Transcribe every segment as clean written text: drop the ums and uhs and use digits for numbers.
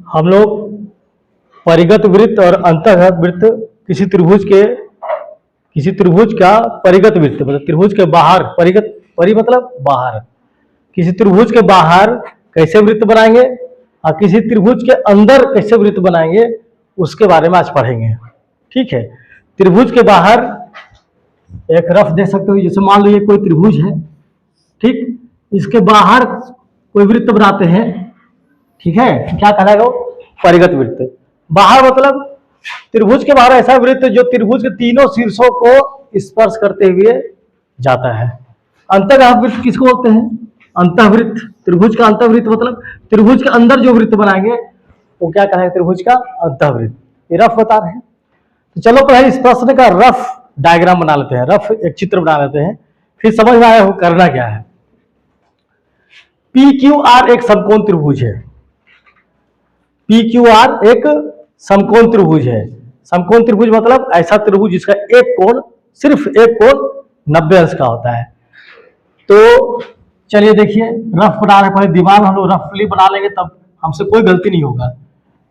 हम लोग परिगत वृत्त और अंतःगत वृत्त किसी त्रिभुज का परिगत वृत्त मतलब त्रिभुज के बाहर, परिगत परि मतलब बाहर, किसी त्रिभुज के बाहर कैसे वृत्त बनाएंगे और किसी त्रिभुज के अंदर कैसे वृत्त बनाएंगे उसके बारे में आज पढ़ेंगे। ठीक है, त्रिभुज के बाहर एक रफ देख सकते हो, जैसे मान लो ये कोई त्रिभुज है, ठीक, इसके बाहर कोई वृत्त बनाते हैं, ठीक है, क्या कहलाएगा वो? परिगत वृत्त। बाहर मतलब त्रिभुज के बाहर ऐसा वृत्त जो त्रिभुज के तीनों शीर्षों को स्पर्श करते हुए जाता है। अंतःगत वृत्त किसको बोलते हैं? अंतःवृत्त। त्रिभुज का अंतःवृत्त मतलब त्रिभुज के अंदर जो वृत्त बनाएंगे वो क्या कहेंगे? त्रिभुज का अंतःवृत्त। ये रफ बता रहे हैं। तो चलो पहले इस प्रश्न का रफ डायग्राम बना लेते हैं, रफ एक चित्र बना लेते हैं, फिर समझ में आया हो करना क्या है। PQR एक समकोण त्रिभुज है। PQR एक समकोण त्रिभुज है। समकोण त्रिभुज मतलब ऐसा त्रिभुज जिसका एक कोण, सिर्फ एक कोण 90 अंश का होता है। तो चलिए देखिए, रफ बना रहे, पहले दीवार हम लोग रफली बना लेंगे तब हमसे कोई गलती नहीं होगा।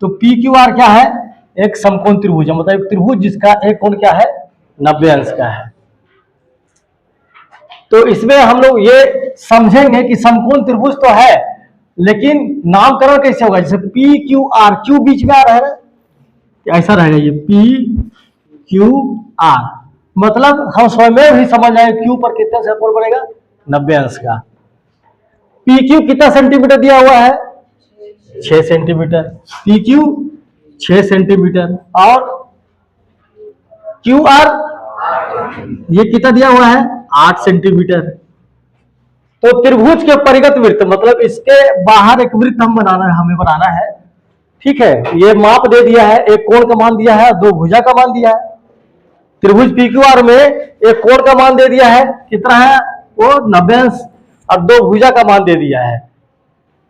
तो PQR क्या है? एक समकोण त्रिभुज है, मतलब एक त्रिभुज जिसका एक कोण क्या है? 90 अंश का है। तो इसमें हम लोग ये समझेंगे कि समकोण त्रिभुज तो है, लेकिन नामकरण कैसे होगा? जैसे PQR, क्यू बीच में आ रहा है ना, ऐसा रहेगा ये PQR, मतलब हम स्वयं ही समझ आए क्यू पर कितने से कोण बनेगा? 90 अंश का। PQ कितना सेंटीमीटर दिया हुआ है? 6 सेंटीमीटर। PQ 6 सेंटीमीटर और QR ये कितना दिया हुआ है? 8 सेंटीमीटर। तो त्रिभुज के परिगत वृत्त मतलब इसके बाहर एक वृत्त हमें बनाना है। ठीक है, ये माप दे दिया है, एक कोण का मान दिया है, दो भुजा का मान दिया है। त्रिभुज PQR में एक कोण का मान दे दिया है, कितना है वो? 90 अंश, और दो भुजा का मान दे दिया है।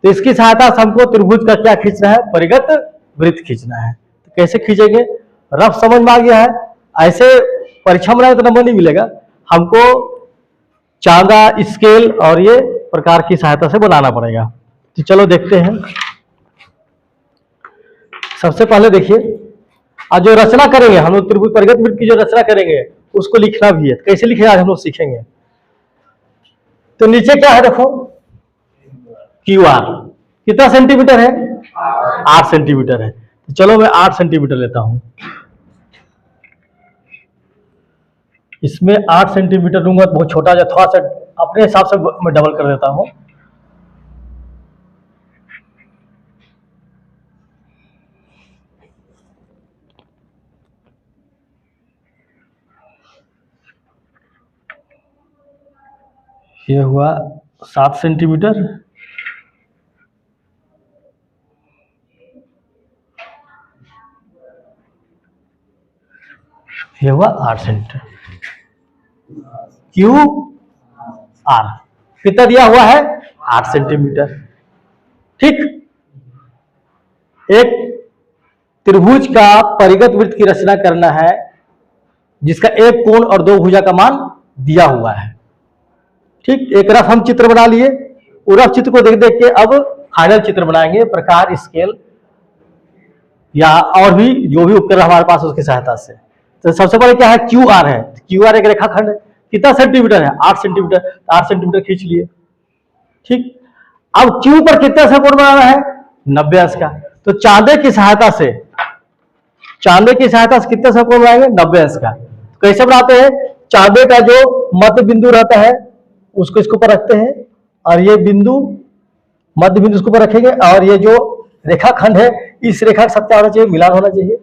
तो इसकी सहायता से हमको त्रिभुज का क्या खींचना है? परिगत वृत्त खींचना है। तो कैसे खींचेंगे? रफ समझ में आ गया है। ऐसे परीक्षा में तो नंबर नहीं मिलेगा, हमको चांदा, स्केल और ये प्रकार की सहायता से बनाना पड़ेगा। तो चलो देखते हैं। सबसे पहले देखिए, आज जो रचना करेंगे हम लोग त्रिभुज परिगत वृत्त की जो रचना करेंगे उसको लिखना भी है। कैसे लिखे आज हम लोग सीखेंगे। तो नीचे क्या है देखो, QR कितना सेंटीमीटर है? 8 सेंटीमीटर है। तो चलो मैं 8 सेंटीमीटर लेता हूं, इसमें 8 सेंटीमीटर लूंगा तो बहुत छोटा जा, थोड़ा सा अपने हिसाब से मैं डबल कर देता हूं। ये हुआ 7 सेंटीमीटर, ये हुआ 8 सेंटीमीटर। QR कितना दिया हुआ है? 8 सेंटीमीटर। ठीक, एक त्रिभुज का परिगत वृत्त की रचना करना है जिसका एक कोण और दो भुजा का मान दिया हुआ है। ठीक, एक रफ हम चित्र बना लिए, वो रफ चित्र को देख देख के अब फाइनल चित्र बनाएंगे, प्रकार, स्केल या और भी जो भी उपकरण हमारे पास उसकी सहायता से। तो सबसे पहले क्या है? QR है। QR एक रेखाखंड है, कितना सेंटीमीटर है? 8 सेंटीमीटर। 8 सेंटीमीटर खींच लिए। ठीक, अब Q पर कितना सा कोण बनाना है? 90 अंश का। तो चांदे की सहायता से कितना सा कोण बनाएंगे? 90 अंश का। तो कैसे बनाते हैं? चांदे का जो मध्य बिंदु रहता है उसको इसके ऊपर रखते हैं, और ये बिंदु मध्य बिंदु इसके ऊपर रखेंगे, और ये जो रेखाखंड है इस रेखा के साथ क्या होना चाहिए? मिलान होना चाहिए।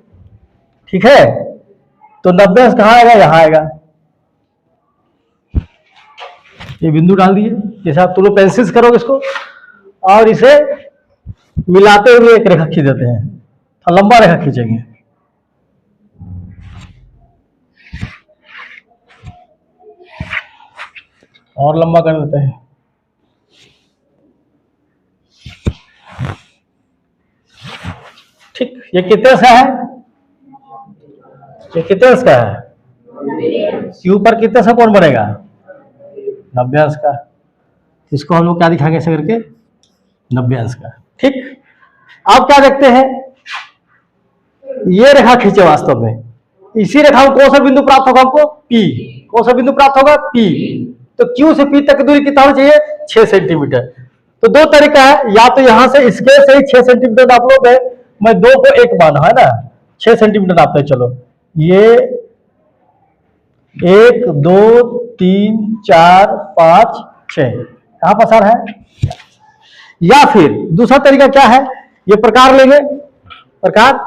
ठीक है, तो 90 अंश कहाँ आएगा? यहाँ आएगा। ये बिंदु डाल दिए, जैसे आप तुम लोग पेंसिल से करोगे इसको, और इसे मिलाते हुए एक रेखा खींच देते हैं, तो लंबा रेखा खींचेंगे। और लंबा कर देते हैं। ठीक, ये कितने सा है? ये कितने अंश का है? Q पर कितने सा कोण बनेगा? 90 अंश का। इसको हम लोग क्या दिखाएंगे ऐसे करके? 90 अंश का। ठीक, अब क्या देखते हैं, ये रेखा खींचे वास्तव में, इसी रेखा में कौन सा बिंदु प्राप्त होगा हमको, P। कौन सा बिंदु प्राप्त होगा, P। तो Q से P तक की दूरी कितना होना चाहिए, 6 सेंटीमीटर। तो दो तरीका है, या तो यहां से स्केल से ही 6 सेंटीमीटर नाप लो, मैं 2 को 1 माना है ना, 6 सेंटीमीटर नापते हैं। चलो ये 1 2 3 4 5 6 कहां पसार है। या फिर दूसरा तरीका क्या है, ये प्रकार लेंगे, प्रकार,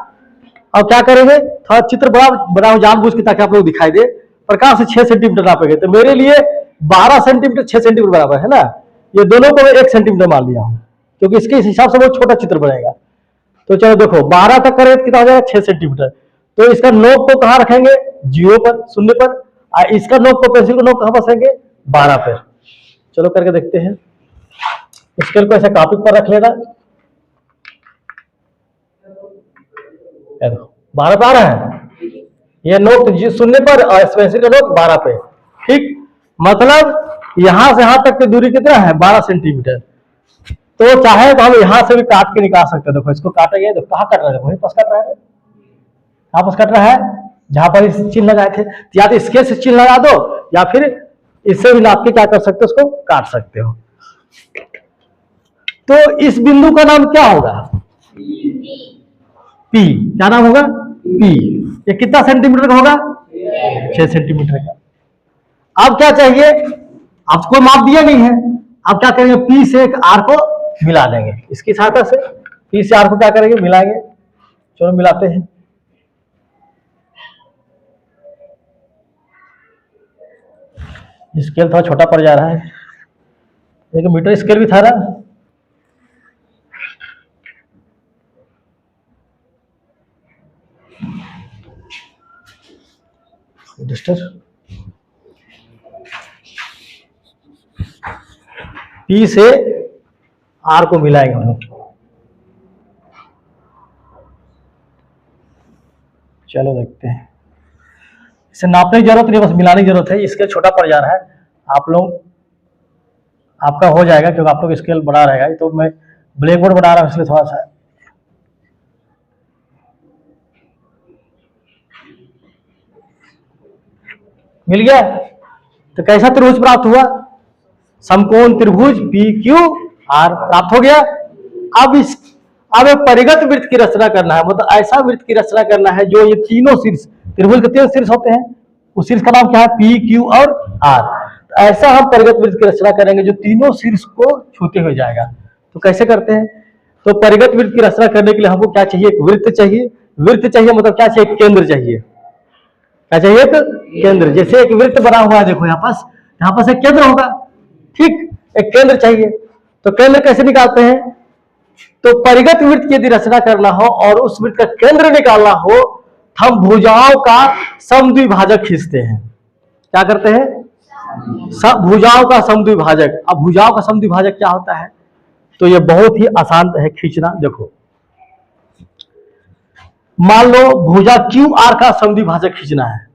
और क्या करेंगे, थोड़ा चित्र बड़ा बना जानबूझ के ताकि आप लोग दिखाई दे। प्रकार से 6 सेंटीमीटर नापेंगे, तो मेरे लिए 12 सेंटीमीटर 6 सेंटीमीटर बराबर है ना। ये दोनों को मैं 1 सेंटीमीटर मान लिया हूं, क्योंकि इसके हिसाब से बहुत छोटा चित्र बनेगा। तो चलो देखो 12 तक करें कितना हो जाएगा, 6 सेंटीमीटर। तो इसका नोक को कहां रखेंगे, 0 पर, शून्य पर, और इसका नोक को, पेंसिल को नोक कहां बसेंगे, 12 पर। चलो करके देखते हैं। स्केल को ऐसे कॉपी पर रख लेना, 12 पे आ रहा है, ये नोक शून्य पर और पेंसिल का नोक 12 पे। ठीक, मतलब यहां से यहां तक की दूरी कितना है, 12 सेंटीमीटर। तो चाहे तो हम यहां से भी काट के निकाल सकते हैं। देखो इसको काटेंगे, तो कहां कट रहा है, वहीं पास कट रहा है, कहां पास कट रहा है, जहां पर इस चिन्ह लगाए थे। या तो स्केल से चिन्ह लगा दो, या फिर इससे भी नाप के क्या कर सकते हो, उसको काट सकते हो। तो इस बिंदु का नाम क्या होगा, P। क्या नाम होगा, P। ये कितना सेंटीमीटर का होगा, 6 सेंटीमीटर का। अब क्या चाहिए, आपको माप दिया नहीं है, अब क्या करेंगे, P से एक R को मिला देंगे। इसकी सहायता से P से R को क्या करेंगे, मिलाएंगे। चलो मिलाते हैं। स्केल थोड़ा छोटा पड़ जा रहा है, एक मीटर स्केल भी था ना। P से R को मिलाएंगे हम लोग। चलो देखते हैं, इसे नापने की जरूरत नहीं, बस मिलाने की जरूरत है। स्केल छोटा पड़ जा रहा है, आप लोग, आपका हो जाएगा क्योंकि आप लोग स्केल बड़ा रहेगा। तो मैं ब्लैक बोर्ड बना रहा हूं, इसलिए थोड़ा सा मिल गया। तो कैसा त्रिभुज प्राप्त हुआ, समकोण त्रिभुज पी क्यू आर प्राप्त हो गया। अब एक परिगत वृत्त की रचना करना है, मतलब ऐसा वृत्त की रचना करना है जो ये तीनों शीर्ष, त्रिभुज के 3 शीर्ष होते हैं, उस शीर्ष का नाम क्या है, पी क्यू और आर। तो ऐसा हम परिगत वृत्त की रचना करेंगे जो तीनों शीर्ष को छूते हुए जाएगा। तो कैसे करते हैं, तो परिगत वृत्त की रचना करने के लिए हमको क्या चाहिए, एक वृत्त चाहिए। वृत्त चाहिए मतलब क्या चाहिए, केंद्र चाहिए। क्या चाहिए, एक केंद्र। जैसे एक वृत्त बना हुआ है, देखो यहाँ पास एक केंद्र होगा, ठीक, एक केंद्र चाहिए। तो केंद्र कैसे निकालते हैं, तो परिगत वृत्त की यदि रचना करना हो और उस वृत्त का केंद्र निकालना हो, हम भुजाओं का समद्विभाजक खींचते हैं। क्या करते हैं, भुजाओं का समद्विभाजक। अब भुजाओं का समद्विभाजक क्या होता है, तो ये बहुत ही आसान है खींचना। देखो मान लो भुजा क्यू आर का समद्विभाजक खींचना है।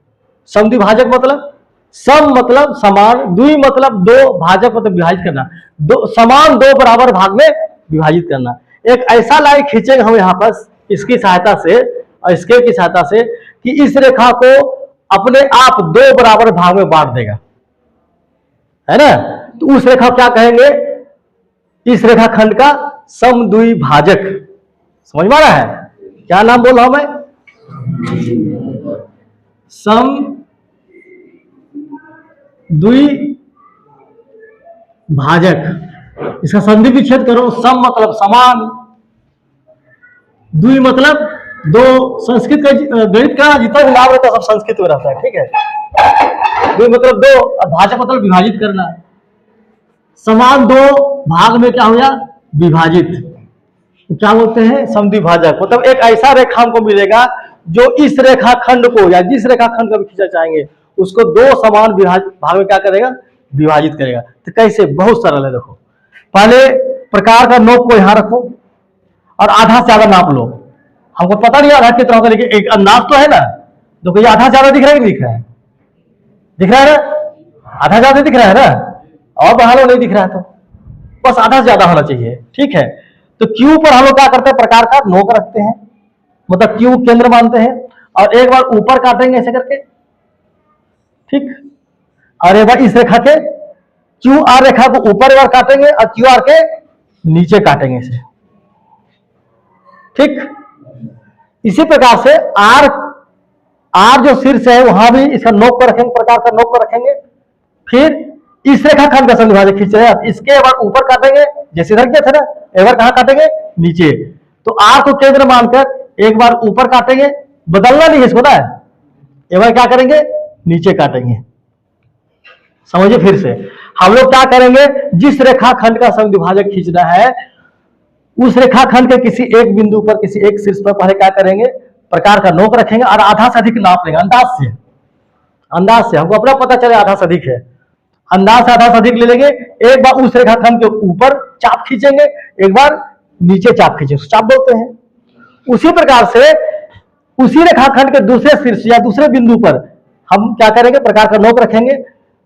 समद्विभाजक मतलब सम मतलब समान, द्वि मतलब दो, भाजक मतलब विभाजित करना, दो समान, दो बराबर भाग में विभाजित करना। एक ऐसा लाइन खींचेंगे हम यहाँ पर इसकी सहायता से और स्केल की सहायता से कि इस रेखा को अपने आप 2 बराबर भाग में बांट देगा, है ना। तो उस रेखा क्या कहेंगे, इस रेखा खंड का समद्विभाजक। समझ में आ रहा है, क्या नाम बोल रहा हूं मैं, समद्विभाजक। इसका संधि विच्छेद करो, सम मतलब समान, द्वि मतलब दो। संस्कृत का गणित का जितना भी नाम रहता है सब संस्कृत में रहता है, ठीक है। द्वि मतलब दो, भाजक मतलब विभाजित करना। समान दो भाग में क्या हो गया, विभाजित, क्या बोलते हैं, समद्विभाजक। मतलब एक ऐसा रेखा हमको मिलेगा जो इस रेखा खंड को या जिस रेखा खंड को भी खींचा चाहेंगे उसको 2 समान भाग में क्या करेगा, विभाजित करेगा। तो कैसे, बहुत सरल है। देखो पहले प्रकार का नोक को यहां रखो और आधा से ज्यादा नाप लो। हमको पता नहीं आधा कितना होगा, लेकिन एक नाप तो है ना। देखो ये आधा से ज्यादा दिख रहा है कि दिख रहा है, दिख रहा है ना, आधा ज्यादा दिख रहा है ना, और बढ़ा लो नहीं दिख रहा है तो बस आधा से ज्यादा होना चाहिए, ठीक है। तो क्यू पर हम लोग क्या करते हैं, प्रकार का नोक रखते हैं, मतलब क्यू केंद्र मानते हैं, और एक बार ऊपर काटेंगे ऐसे करके, ठीक, और एक बार इस रेखा के क्यू आर रेखा को ऊपर एक बार काटेंगे और क्यू आर के नीचे काटेंगे इसे, ठीक। इसी प्रकार से आर आर जो शीर्ष है वहां भी इसका नोक पर रखेंगे, प्रकार का नोक पर रखेंगे, फिर इस रेखाखंड का समद्विभाजक खींच रहे हैं, इसके एक बार ऊपर काटेंगे जैसे इधर किया था ना, एक बार कहां काटेंगे, नीचे। तो आर को केंद्र मानकर एक बार ऊपर काटेंगे, बदलना नहीं है इसको ना, एक बार क्या करेंगे, नीचे काटेंगे। समझिए फिर से, हम लोग क्या करेंगे, जिस रेखाखंड का समद्विभाजक खींचना है उस रेखाखंड के किसी एक बिंदु पर, किसी एक शीर्ष पर पहले क्या करेंगे, प्रकार का नोक रखेंगे और आधा से अधिक नाप लेंगे, अंदाज से हमको अपना पता चले आधा से अधिक है, अंदाज से आधा से अधिक ले लेंगे। एक बार उस रेखाखंड के ऊपर चाप खींचेंगे, एक बार नीचे चाप खींचेंगे, चाप बोलते हैं। उसी प्रकार से उसी रेखाखंड के दूसरे शीर्ष या दूसरे बिंदु पर हम क्या करेंगे, प्रकार का नोक रखेंगे,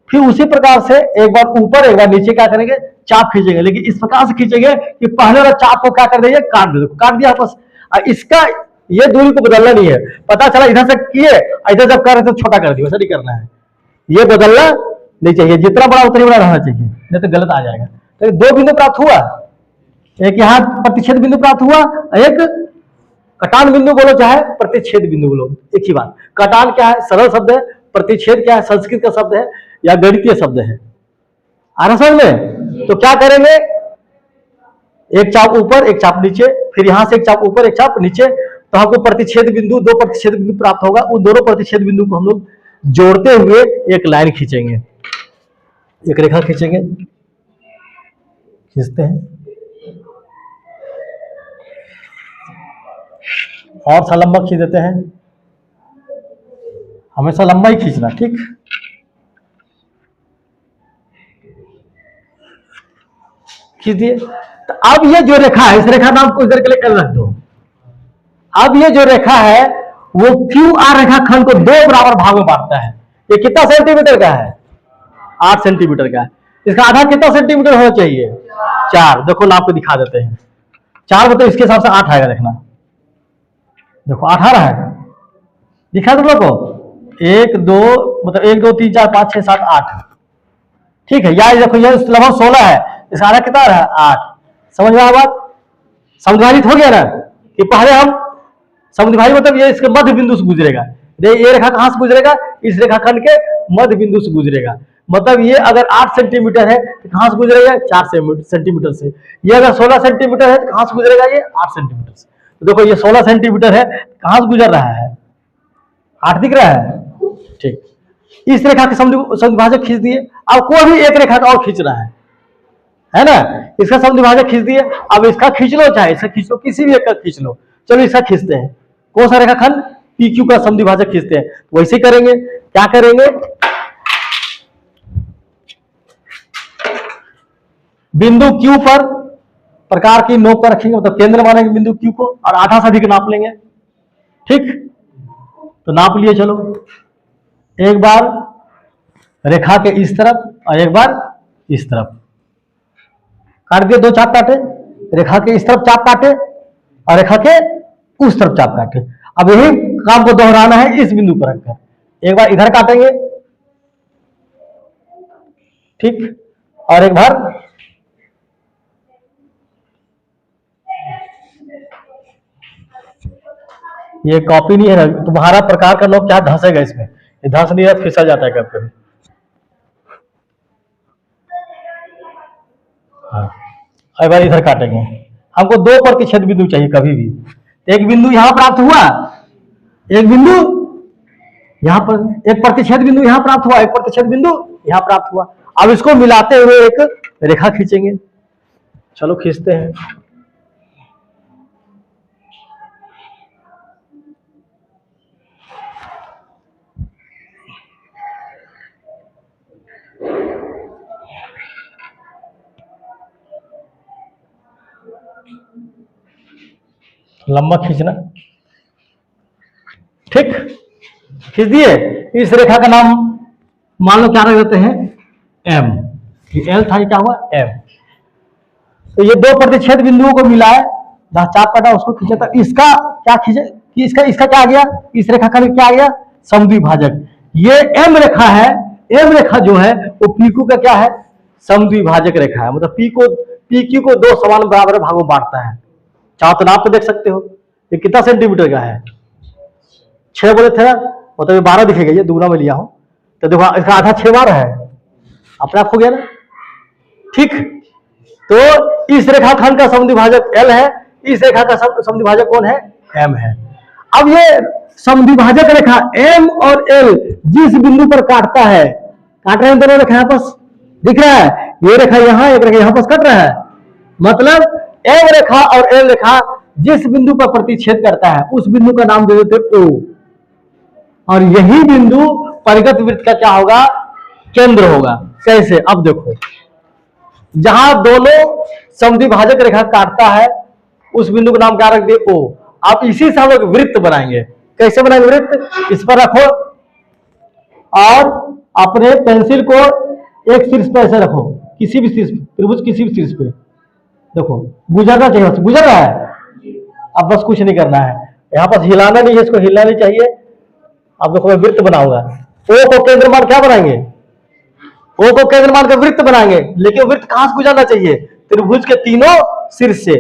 फिर उसी प्रकार से एक बार ऊपर एक बार नीचे क्या करेंगे, चाप खींचेंगे, लेकिन इस प्रकार से खींचेंगे कि पहले वाला चाप को क्या कर देंगे, काट दिया बस। इसका ये दूरी को बदलना नहीं है, पता चला इधर से किए, इधर जब कर रहे तो छोटा कर दिया, वैसा नहीं करना है, ये बदलना नहीं चाहिए, जितना बड़ा उतना बड़ा रहना चाहिए, नहीं तो गलत आ जाएगा। तो दो बिंदु प्राप्त हुआ, एक यहाँ प्रतिच्छेद बिंदु प्राप्त हुआ, एक कटान बिंदु बोलो चाहे प्रतिच्छेद बिंदु बोलो, एक ही बात। कटान क्या है, सरल शब्द है, प्रतिच्छेद क्या है, संस्कृत का शब्द है या गणितीय शब्द है, आ रहा समझ में। तो क्या करेंगे, एक चाप ऊपर एक चाप नीचे, फिर यहां से एक चाप ऊपर एक चाप नीचे, तो हमको प्रतिच्छेद बिंदु, दो प्रतिच्छेद बिंदु प्राप्त होगा। उन दोनों प्रतिच्छेद बिंदु को हम लोग जोड़ते हुए एक लाइन खींचेंगे, एक रेखा खींचेंगे, खींचते हैं और सा लंबा खींच देते हैं, हमेशा लंबा ही खींचना, ठीक। खींच दिए। तो अब ये जो रेखा है, इस रेखा नाम को इधर के लिए कर रख दो। अब ये जो रेखा है वो क्यू आर रेखाखंड को दो बराबर भाग में बांटता है। ये कितना सेंटीमीटर का है, 8 सेंटीमीटर का है। इसका आधा कितना सेंटीमीटर होना चाहिए, 4। देखो नाप को दिखा देते हैं, 4 मतलब इसके हिसाब से 8 आएगा, देखना, देखो 8 आ रहा है, दिखा तुम लोग को, 1 2 मतलब 1 2 3 4 5 6 7 8, ठीक है। या देखो ये लगभग 16 है, इसका आधा कितना है, 8। समझ में आया बात, समझावित हो गया ना, कि पहले हम समद्विभाजक मतलब ये इसके मध्य बिंदु से गुजरेगा, ये रेखा कहां से गुजरेगा, इस रेखाखंड के मध्य बिंदु से गुजरेगा। मतलब ये अगर 8 सेंटीमीटर है तो कहां से गुजरेगा, 4 सेंटीमीटर से। ये अगर 16 सेंटीमीटर है तो कहां से गुजरेगा, ये 8 सेंटीमीटर से। तो देखो ये 16 सेंटीमीटर है, कहां से गुजर रहा है, 8 दिख रहा है, ठीक। इस रेखा के समद्विभाजक खींच दिए। अब कोई भी एक रेखा का और खींचना है ना, इसका समद्विभाजक खींच दिए। अब इसका खींच लो, चाहे इसका खींच लो, किसी भी एक का खींच लो। चलो इसका खींचते हैं, कौन सा रेखाखंड, पी क्यू का समद्विभाजक खींचते हैं। वैसे करेंगे, क्या करेंगे, बिंदु क्यू पर प्रकार की नोक पर रखेंगे, मतलब केंद्र मानेंगे बिंदु क्यू को, और आधा से अधिक नाप लेंगे, ठीक। तो नाप लिए, चलो एक बार रेखा के इस तरफ और एक बार इस तरफ काट दिए, 2 चाप काटे, रेखा के इस तरफ चाप काटे और रेखा के उस तरफ चाप काटे। अब यही काम को दोहराना है इस बिंदु पर रखकर, एक बार इधर काटेंगे, ठीक, और एक बार ये कॉपी नहीं है ना, तुम्हारा प्रकार का नोक क्या धंसेगा इसमें, ये धंस नहीं है, फिसल जाता है कभी कभी। हाँ, एक बार इधर काटेंगे, हमको 2 प्रतिच्छेद बिंदु चाहिए कभी भी। एक बिंदु यहां प्राप्त हुआ, एक बिंदु यहां पर, एक प्रतिच्छेद बिंदु यहां प्राप्त हुआ, एक प्रतिच्छेद बिंदु यहां प्राप्त हुआ। अब इसको मिलाते हुए एक रेखा खींचेंगे, चलो खींचते हैं। लंबा खींचना, ठीक, खींच दिए। इस रेखा का नाम मान लो क्या रख देते हैं, एम। एल था, क्या हुआ, एम। तो ये दो प्रतिच्छेद बिंदुओं को मिला है, जहां चाप काटा उसको खींचा, तो इसका क्या खींचे कि इसका क्या आ गया, इस रेखा का क्या आ गया, समद्विभाजक। ये एम रेखा है, एम रेखा जो है वो पी क्यू का क्या है, समद्विभाजक रेखा है। मतलब पी क्यू को दो समान बराबर भागों में बांटता है। चाहो तो नाप के देख सकते हो, ये कितना सेंटीमीटर का है, 6 बोले थे ना, मतलब ये 12 दिखेगा, ये दुगना में लिया हूं, तो देखो इसका आधा 6 बार है, अपने आप हो गया ना। ठीक, तो इस रेखाखंड का समद्विभाजक एल है, इस रेखा का समद्विभाजक कौन है, एम है। अब ये समद्विभाजक रेखा एम और एल जिस बिंदु पर काटता है, काट रहे हैं दोनों रेखा आपस, दिख रहा है, ये रेखा यहां, एक रेखा यहां पर कट रहा है, मतलब एम रेखा और एल रेखा जिस बिंदु पर प्रतिच्छेद करता है उस बिंदु का नाम दे देते ओ, और यही बिंदु परिगत वृत्त का क्या होगा, केंद्र होगा। कैसे, अब देखो, जहां दोनों समद्विभाजक रेखा काटता है उस बिंदु का नाम क्या रख दिए, ओ। आप इसी से हम लोग वृत्त बनाएंगे। कैसे बनाएंगे वृत्त, इस पर रखो और अपने पेंसिल को एक शीर्ष पे ऐसे रखो, किसी भी शीर्ष, त्रिभुज किसी भी शीर्ष पे, देखो गुजरना चाहिए, गुजर रहा है, अब बस कुछ नहीं करना है, यहां पर हिलाना नहीं है, इसको हिलना नहीं चाहिए। अब देखो मैं वृत्त बनाऊंगा, ओ को केंद्र मान क्या बनाएंगे, ओ को केंद्र मान के वृत्त बनाएंगे, लेकिन वृत्त कहां से गुजरना चाहिए, त्रिभुज के तीनों शीर्ष से,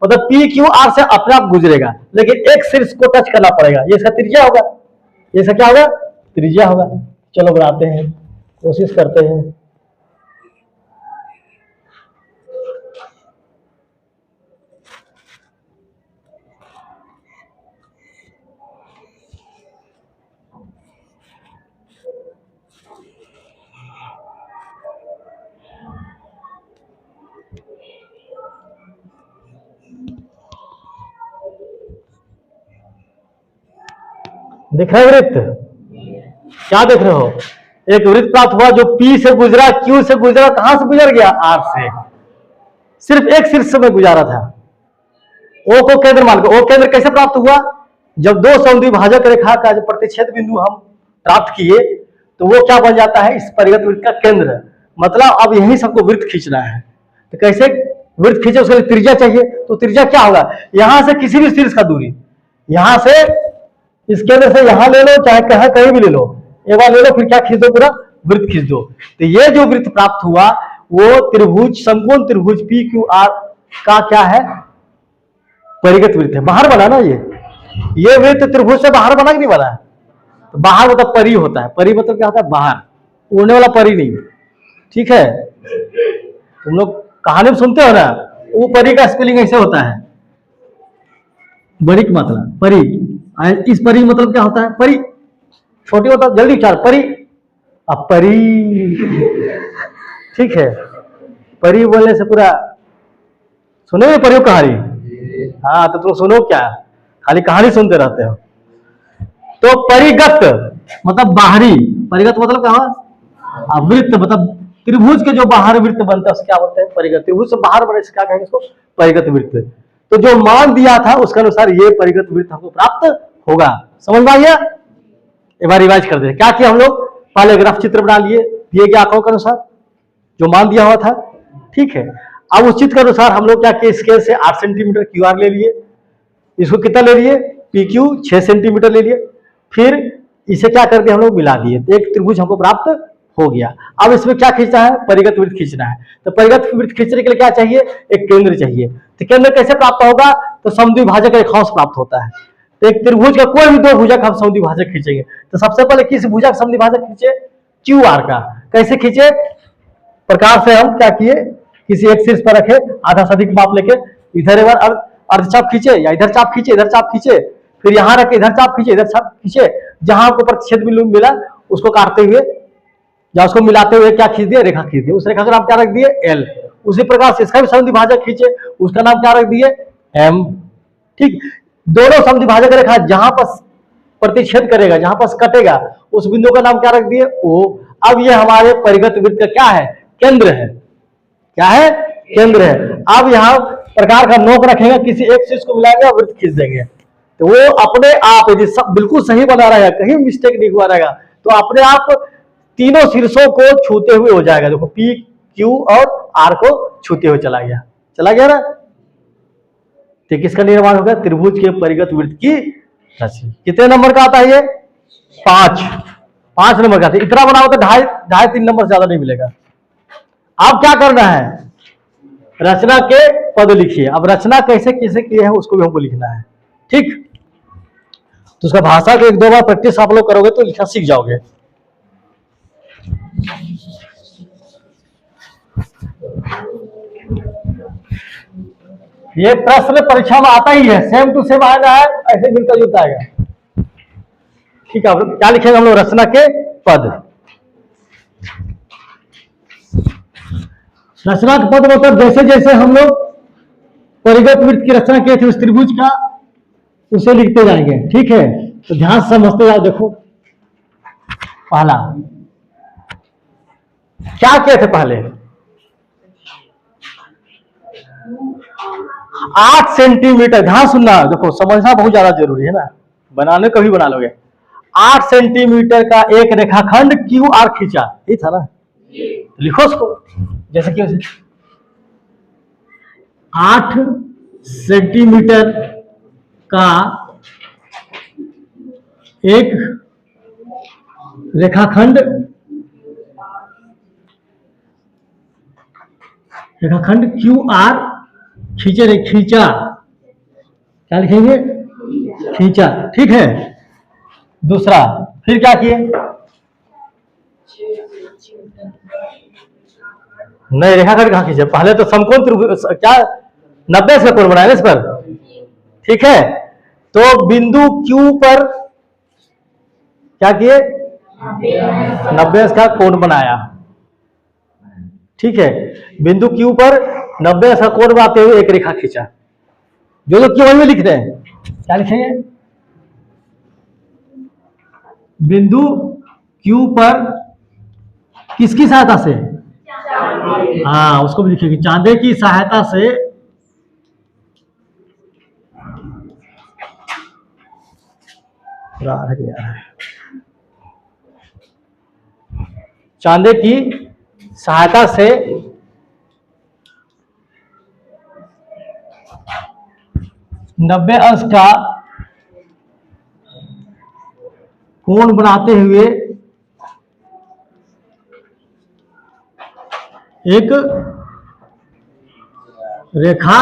मतलब पी क्यू आर से अपने आप गुजरेगा, लेकिन एक शीर्ष को टच करना पड़ेगा, ये इसका त्रिज्या होगा, ये इसका क्या होगा, त्रिज्या होगा। चलो बनाते हैं, कोशिश करते हैं। दिख रहा है वृत्त, क्या देख रहे हो, एक वृत्त प्राप्त हुआ जो P से गुजरा, Q से गुजरा, कहां से गुजर गया, R से, सिर्फ एक शीर्ष में गुजारा था। O को केंद्र मान के, O केंद्र कैसे प्राप्त हुआ, जब दो समद्विभाजक रेखा का जो प्रतिच्छेद बिंदु हम प्राप्त किए तो वो क्या बन जाता है, इस परिगत वृत्त का केंद्र। मतलब अब यही सबको वृत्त खींचना है, तो कैसे वृत्त खींचे, उसके लिए त्रिज्या चाहिए, तो त्रिज्या क्या होगा, यहां से किसी भी शीर्ष का दूरी, यहां से इस केंद्र से यहां ले लो, चाहे कहीं कहीं भी ले लो, एक बार ले लो, फिर क्या खींच दो, पूरा वृत्त खींच दो। तो ये जो वृत्त प्राप्त हुआ वो त्रिभुज, समकोण त्रिभुज पी क्यू आर का क्या है, परिगत वृत्त है। बाहर बना ना ये वृत्त त्रिभुज से बाहर बना कि नहीं बना, तो बाहर मतलब परी होता है, परी मतलब क्या होता है, बाहर, उड़ने वाला परी नहीं। ठीक है, तुम लोग कहानी में सुनते हो ना, वो परी का स्पेलिंग ऐसे होता है, बड़ी की मतलब परी, इस परी मतलब क्या होता है, परी छोटी होता है, जल्दी चार परी, अब परी, ठीक है, परी बोलने से पूरा सुने परी कहानी, हाँ तो तुम सुनो क्या, खाली कहानी सुनते रहते हो। तो परिगत मतलब बाहरी, परिगत मतलब क्या हुआ, वृत्त, मतलब त्रिभुज के जो बाहर वृत्त बनता है उसे क्या बोलते हैं, परिगत। त्रिभुज से बाहर बने से क्या कहेंगे इसको, परिगत वृत्त। तो जो मान दिया था उसके अनुसार ये परिगत वृत्त हमको प्राप्त होगा। समझ में आ गया, एक बार रिवाइज कर दे, क्या किया हम लोग, पहले ग्राफ चित्र बना लिए दिए गए आंकड़ों के अनुसार जो मान दिया हुआ था, ठीक है। अब उस चित्र के अनुसार हम लोग क्या किए, स्केल से 8 सेंटीमीटर क्यू आर ले लिए, इसको कितना ले लिए, पी क्यू 6 सेंटीमीटर ले लिए, फिर इसे क्या करके हम लोग मिला दिए, तो एक त्रिभुज हमको प्राप्त हो गया। अब इसमें क्या खींचना है, परिगत वृत्त खींचना है। तो परिगत वृत्त खींचने के लिए क्या चाहिए, एक केंद्र चाहिए। तो केंद्र कैसे प्राप्त होगा, तो समद्विभाजक रेखाओं से प्राप्त होता है। तो एक त्रिभुज का कोई भी दो भुजक हम समद्विभाजक खींचेंगे, तो सबसे पहले किस भुजक समद्विभाजक खींचे, क्यू आर का। कैसे खींचे, प्रकार से हम क्या किए, किसी एक शीर्ष पर रखे, आधा से अधिक माप लेके इधर एक बार अर्धचाप खींचे, या इधर चाप खींचे, इधर चाप खींचे, फिर यहां रखे, इधर चाप खींचे, इधर चाप खींचे, जहां आपको प्रतिच्छेद बिंदु मिला उसको काटते हुए या उसको मिलाते हुए क्या खींच दिया, रेखा खींच दिया। उस रेखा का नाम क्या रख दिए, एल। उसी प्रकार से इसका भी समद्विभाजक खींचे, उसका नाम क्या रख दिए, एम। ठीक, दोनों समद्विभाजक रेखा जहां पर प्रतिच्छेद करेगा, जहां पर कटेगा, उस बिंदु का नाम क्या रख दिए, ओ। अब ये हमारे परिगत वृत्त का क्या है, केंद्र है। क्या है, केंद्र है। अब यहाँ प्रकार का नोक रखेंगे, किसी एक चीज को मिलाएंगे और वृत्त खींच देंगे, तो वो अपने आप यदि सब बिल्कुल सही बना रहेगा, कहीं मिस्टेक नहीं हुआ रहेगा, तो अपने आप तीनों शीर्षों को छूते हुए हो जाएगा। देखो पी क्यू और आर को छूते हुए चला गया। चला गया ना। तो किसका निर्माण होगा? त्रिभुज के परिगत वृत्त की राशि। कितने नंबर का आता है ये? 5 नंबर का। इतना बना होता ढाई 3 नंबर ज्यादा नहीं मिलेगा। अब क्या करना है? रचना के पद लिखिए। अब रचना कैसे कैसे किए हैं उसको भी हमको लिखना है, ठीक। तो उसका भाषा को 1-2 बार प्रैक्टिस आप लोग करोगे तो लिखना सीख जाओगे। ये प्रश्न परीक्षा में आता ही है, सेम टू सेम आएगा, है ऐसे मिलता जुलता आएगा, ठीक है। क्या लिखेंगे हम लोग? रचना के पद। रचना के पद मतलब जैसे जैसे हम लोग परिगत वृत्त की रचना किए थे उस त्रिभुज का, उसे लिखते जाएंगे, ठीक है। तो ध्यान से समझते जाओ। देखो पहला क्या किए थे? पहले 8 सेंटीमीटर, ध्यान सुनना, देखो समझना बहुत ज्यादा जरूरी है ना, बनाने कभी बना लोगे। 8 सेंटीमीटर का एक रेखाखंड क्यू आर खींचा, ये था ना। लिखो उसको जैसे कि 8 सेंटीमीटर का एक रेखाखंड क्यू आर खींचा, क्या लिखेंगे? खींचा, ठीक है। दूसरा फिर क्या किए? नहीं, रेखाखंड कहाँ खींचे? पहले तो समकोण त्रिभुज, क्या 90 का कोण बनाया इस पर, ठीक है। तो बिंदु Q पर क्या किए? 90 का कोण बनाया, ठीक है। बिंदु Q पर 90 का कोण बनाते हुए एक रेखा खींचा। जो लोग क्यों में लिख रहे हैं, क्या लिखेंगे? बिंदु Q पर किसकी सहायता से? हाँ, उसको भी लिखेंगे, चांदे की सहायता से चांदे की सहायता से 90 अंश का कोण बनाते हुए एक रेखा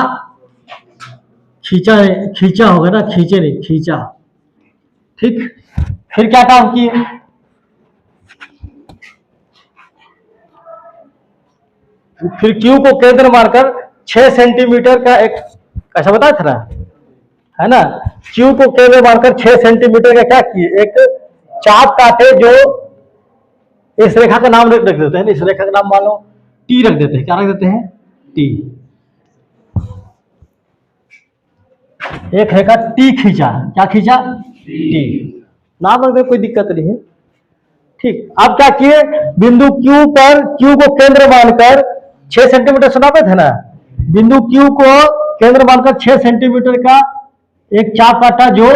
खींचा होगा ना, खींचा, ठीक। फिर क्या काम किए? फिर Q को केंद्र मानकर 6 सेंटीमीटर का एक, ऐसा बताया था ना, है ना। Q को केंद्र मानकर 6 सेंटीमीटर का क्या किए? एक चाप काटे, जो इस रेखा का नाम रख देते हैं, इस रेखा का नाम मान लो T रख देते हैं। क्या रख देते हैं? T। एक रेखा T खींचा, क्या खींचा? T नाम रख दे, कोई दिक्कत नहीं है, ठीक। अब क्या किए? बिंदु Q पर Q को केंद्र मानकर 6 सेंटीमीटर सुना पे थे ना, बिंदु Q को केंद्र मानकर 6 सेंटीमीटर का एक चाप काटा, जो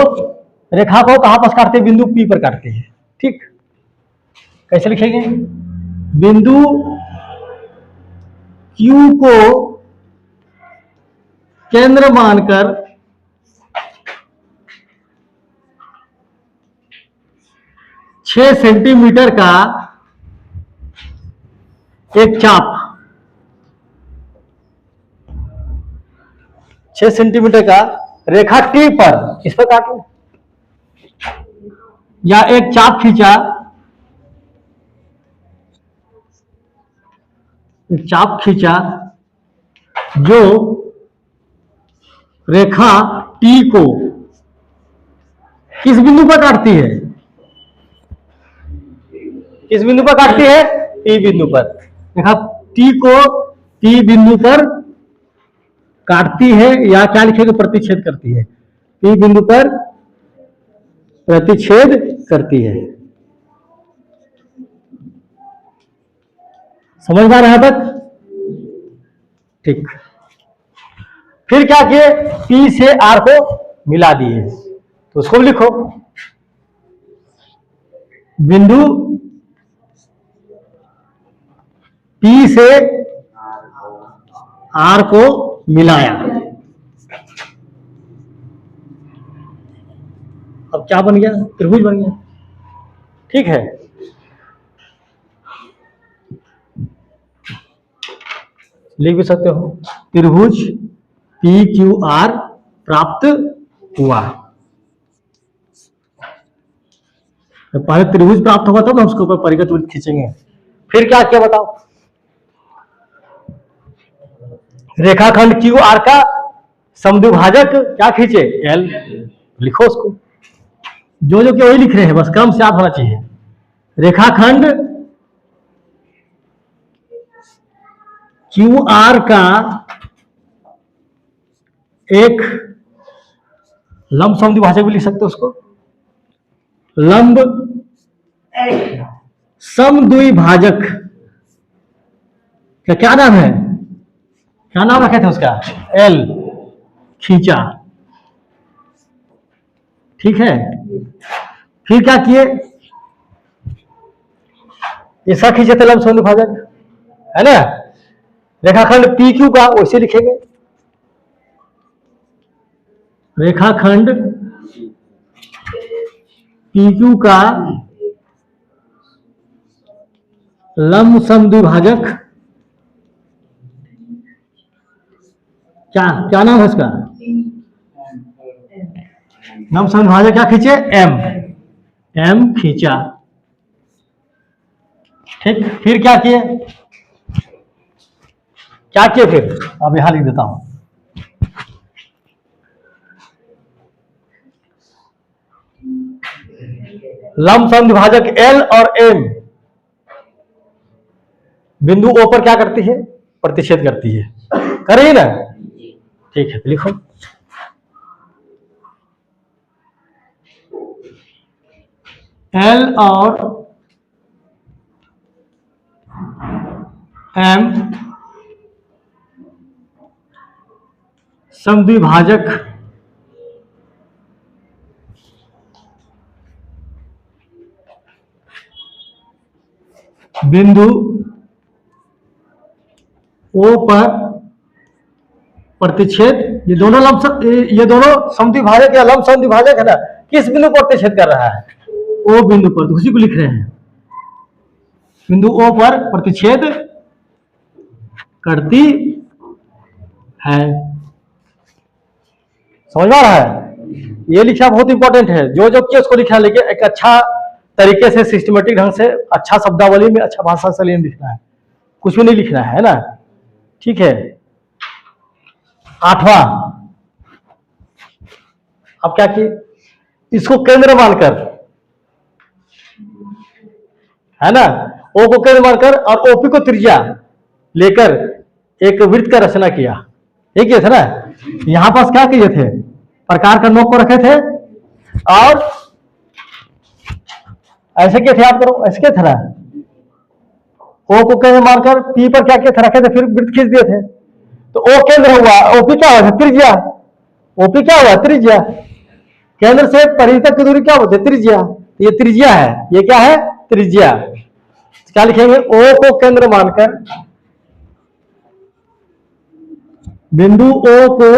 रेखा को कहां पर काटते हैं? बिंदु P पर काटते हैं, ठीक। कैसे लिखेंगे? बिंदु Q को केंद्र मानकर 6 सेंटीमीटर का एक चाप, 6 सेंटीमीटर का रेखा T पर, इस पर काटो, या एक चाप खींचा, जो रेखा T को किस बिंदु पर काटती है? किस बिंदु पर काटती है? P बिंदु पर। रेखा T को P बिंदु पर काटती है, या क्या लिखेगा? प्रतिच्छेद करती है। P बिंदु पर प्रतिच्छेद करती है। समझ में आ रहा है तक? ठीक। फिर क्या किए? P से R को मिला दिए, तो उसको लिखो। बिंदु P से R को मिलाया। अब क्या बन गया? त्रिभुज बन गया। ठीक है, लिख भी सकते हो, त्रिभुज पी क्यू आर प्राप्त हुआ। पहले त्रिभुज प्राप्त होगा तब हम उसके ऊपर परिगत वृत्त खींचेंगे। फिर क्या किया बताओ? रेखाखंड क्यू आर का समद्विभाजक क्या खींचे? एल। लिखो उसको, जो जो कि वही लिख रहे हैं, बस क्रम से याद होना चाहिए। रेखाखंड क्यू आर का एक लंब समद्विभाजक भी लिख सकते हो उसको, लंब समद्विभाजक का क्या नाम है? क्या नाम रखे थे उसका? एल खींचा। ठीक है, फिर क्या किए? ऐसा खींचे थे लंब समद्विभाजक, है ना। रेखाखंड पी क्यू का वैसे लिखेंगे, रेखाखंड पी क्यू का लंब समद्विभाजक क्या क्या नाम है इसका? लंब समद्विभाजक क्या खींचे? एम। एम खींचा। ठीक, फिर क्या किए? क्या किए फिर? अब यहां लिख देता हूं, लंब समद्विभाजक एल और एम बिंदु ओ पर क्या करती है? प्रतिच्छेद करती है, कर रही है ना। ठीक है, तो लिखो एल और एम समद्विभाजक बिंदु ओ पर प्रतिच्छेद, ये दोनों समद्विभाजक या लंब समद्विभाजक है ना, किस बिंदु पर प्रतिच्छेद कर रहा है? ओ बिंदु पर, उसी को लिख रहे हैं, बिंदु ओ पर प्रतिच्छेद करती है। समझ में आ रहा है? ये लिखना बहुत इंपॉर्टेंट है, जो जो किया उसको लिखना, लेकिन एक अच्छा तरीके से, सिस्टमेटिक ढंग से, अच्छा शब्दावली में, अच्छा भाषा शैली में लिखना है, कुछ भी नहीं लिखना है ना। ठीक है, आठवां, अब क्या किए? इसको केंद्र मानकर, है ना, ओ को केंद्र मानकर और ओपी को त्रिज्या लेकर एक वृत्त का रचना किया। ये किया था ना। यहां पास क्या किए थे? प्रकार का नोक को रखे थे और ऐसे किए थे, आप करो, ऐसे किए थे ना। ओ को केंद्र मानकर पी पर क्या किए थे? रखे थे, फिर वृत्त खींच दिए थे। तो ओ केंद्र हुआ, ओपी क्या हुआ? त्रिज्या। ओपी क्या हुआ? त्रिज्या। केंद्र से परिधि तक की दूरी क्या होती है? त्रिज्या। ये त्रिज्या है, ये क्या है? त्रिज्या। क्या लिखेंगे? ओ को केंद्र मानकर, बिंदु ओ को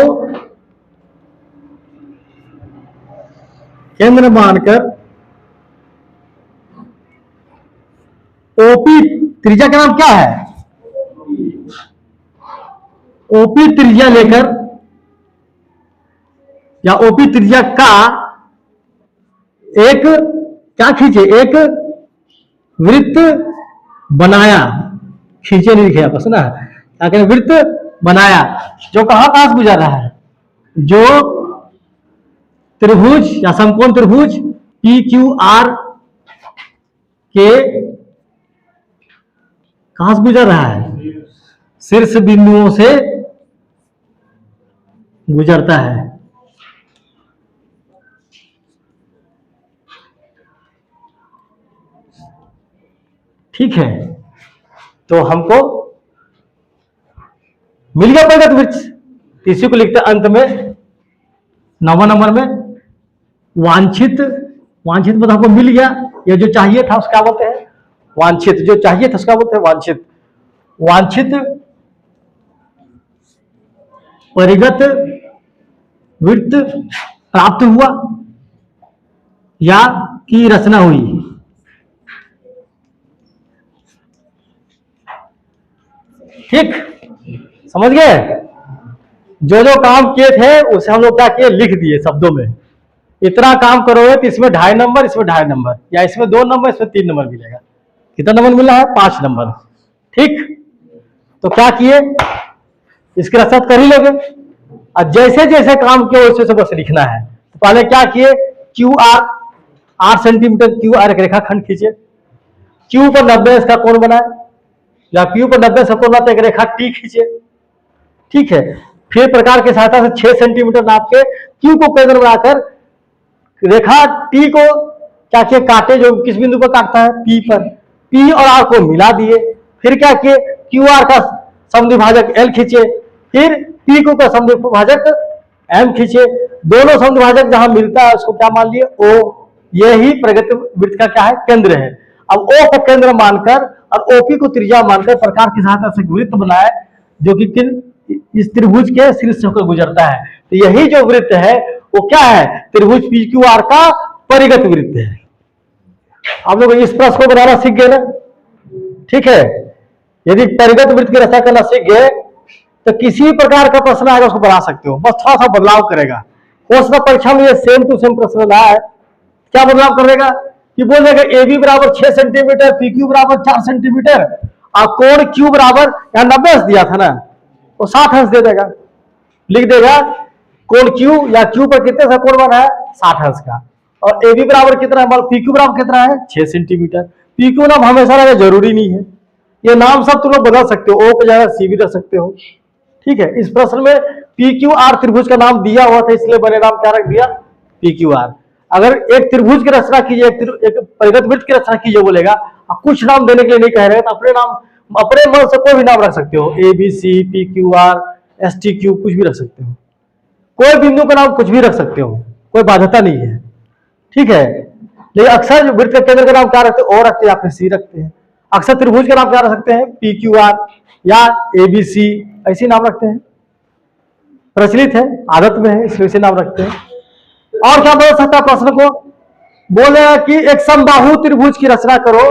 केंद्र मानकर ओपी त्रिज्या का नाम क्या है? ओपी त्रिज्या लेकर या ओपी त्रिज्या का एक क्या खींचे? एक वृत्त बनाया। खींचे नहीं लिखे आपस ना, क्या कहें? वृत्त बनाया, जो कहां पास गुजर रहा है? जो त्रिभुज या समकोण त्रिभुज पी क्यू आर के कहां से गुजर रहा है? शीर्ष बिंदुओं से गुजरता है। ठीक है, तो हमको मिल गया परिगत वृत्त। इसी को लिखते हैं अंत में 9वां नंबर में, वांछित। वांछित मतलब हमको मिल गया, ये जो चाहिए था उसका बोलते हैं वांछित, जो चाहिए था उसका बोलते हैं वांछित। वांछित परिगत वृत्त प्राप्त हुआ या की रचना हुई। ठीक, समझ गए? जो जो काम किए थे उसे हम लोग क्या किए, लिख दिए शब्दों में। इतना काम करोगे तो इसमें 2.5 नंबर, इसमें 2.5 नंबर, या इसमें 2 नंबर, इसमें 3 नंबर मिलेगा। कितना नंबर मिला है? 5 नंबर। ठीक, तो क्या किए, इसकी रचना कर ही लोगे। और जैसे जैसे काम किए वैसे वैसे बस लिखना है। तो पहले क्या किए, Q R, 8 centimetre Q R एक रेखाखंड खींचे। क्यू पर 90 इसका कोण बनाए, या क्यू पर 90 से कोण बनाते एक रेखा टी खींचे। ठीक है, फिर प्रकार की सहायता से 6 सेंटीमीटर नाप के क्यू को केंद्र बनाकर रेखा टी को क्या किए, काटे, जो किस बिंदु पर काटता है, पी पर। पी और आर को मिला दिए। फिर क्या किए, क्यू आर का समद्विभाजक एल खींचे, फिर पी क्यू का समद्विभाजक एम खींचे। दोनों समद्विभाजक जहां मिलता है उसको क्या मान लिए, ओ। यही प्रगत वृत्त का क्या है, केंद्र है। अब ओ को केंद्र मानकर और ओपी को त्रिज्या मानकर प्रकार की सहायता से वृत्त बनाए, जो कि इस त्रिभुज के शीर्ष से होकर गुजरता है। तो यही जो वृत्त है वो क्या है, त्रिभुज पी क्यू आर का परिगत वृत्त है। आप लोग इस प्रश्न को बनाना सीख गए ना? ठीक है, यदि परिगत वृत्त की रचना करना सीख गए तो किसी प्रकार का प्रश्न आएगा उसको बना सकते हो, बस थोड़ा सा बदलाव करेगा। हो सकता परीक्षा में ये सेम टू सेम प्रश्न ना है, क्या बदलाव करेगा कि बोल देगा ए बी बराबर 6 सेंटीमीटर, पी क्यू बराबर 4 सेंटीमीटर और कोण क्यू बराबर, यहाँ 90 अंश दिया था ना, वो 60 अंश दे देगा, लिख देगा कोण क्यू, या क्यू पर कितने सा कोण बना है, 60 अंश का। और ए बी बराबर कितना है, पी क्यू बराबर कितना है, 6 सेंटीमीटर। पी क्यू नाम हमेशा रहेगा, जरूरी नहीं है, ये नाम सब तुम लोग बदल सकते हो, ओ की जगह सी भी रख सकते हो। ठीक है, इस प्रश्न में पी क्यू आर त्रिभुज का नाम दिया हुआ था, इसलिए मैंने नाम क्या रख दिया, पी क्यू आर। अगर एक त्रिभुज की रचना कीजिए, एक परिगत वृत्त की रचना कीजिए बोलेगा, कुछ नाम देने के लिए नहीं कह रहे, तो अपने नाम, अपने मन से कोई भी नाम रख सकते हो, A B C, P Q R, S T Q, कुछ भी रख सकते हो। कोई बिंदु का नाम कुछ भी रख सकते हो, कोई बाध्यता नहीं है। ठीक है, लेकिन अक्सर वृत्त के केंद्र का नाम क्या रखते हैं, ओ रखते हैं या फिर सी रखते हैं। अक्सर त्रिभुज का नाम क्या रख सकते हैं, पी क्यू आर या ए बी सी, ऐसे नाम रखते हैं, प्रचलित है, आदत में है, इसलिए इसे नाम रखते हैं। और क्या बोल सकता है प्रश्न को, बोले कि एक समबाहु त्रिभुज की रचना करो,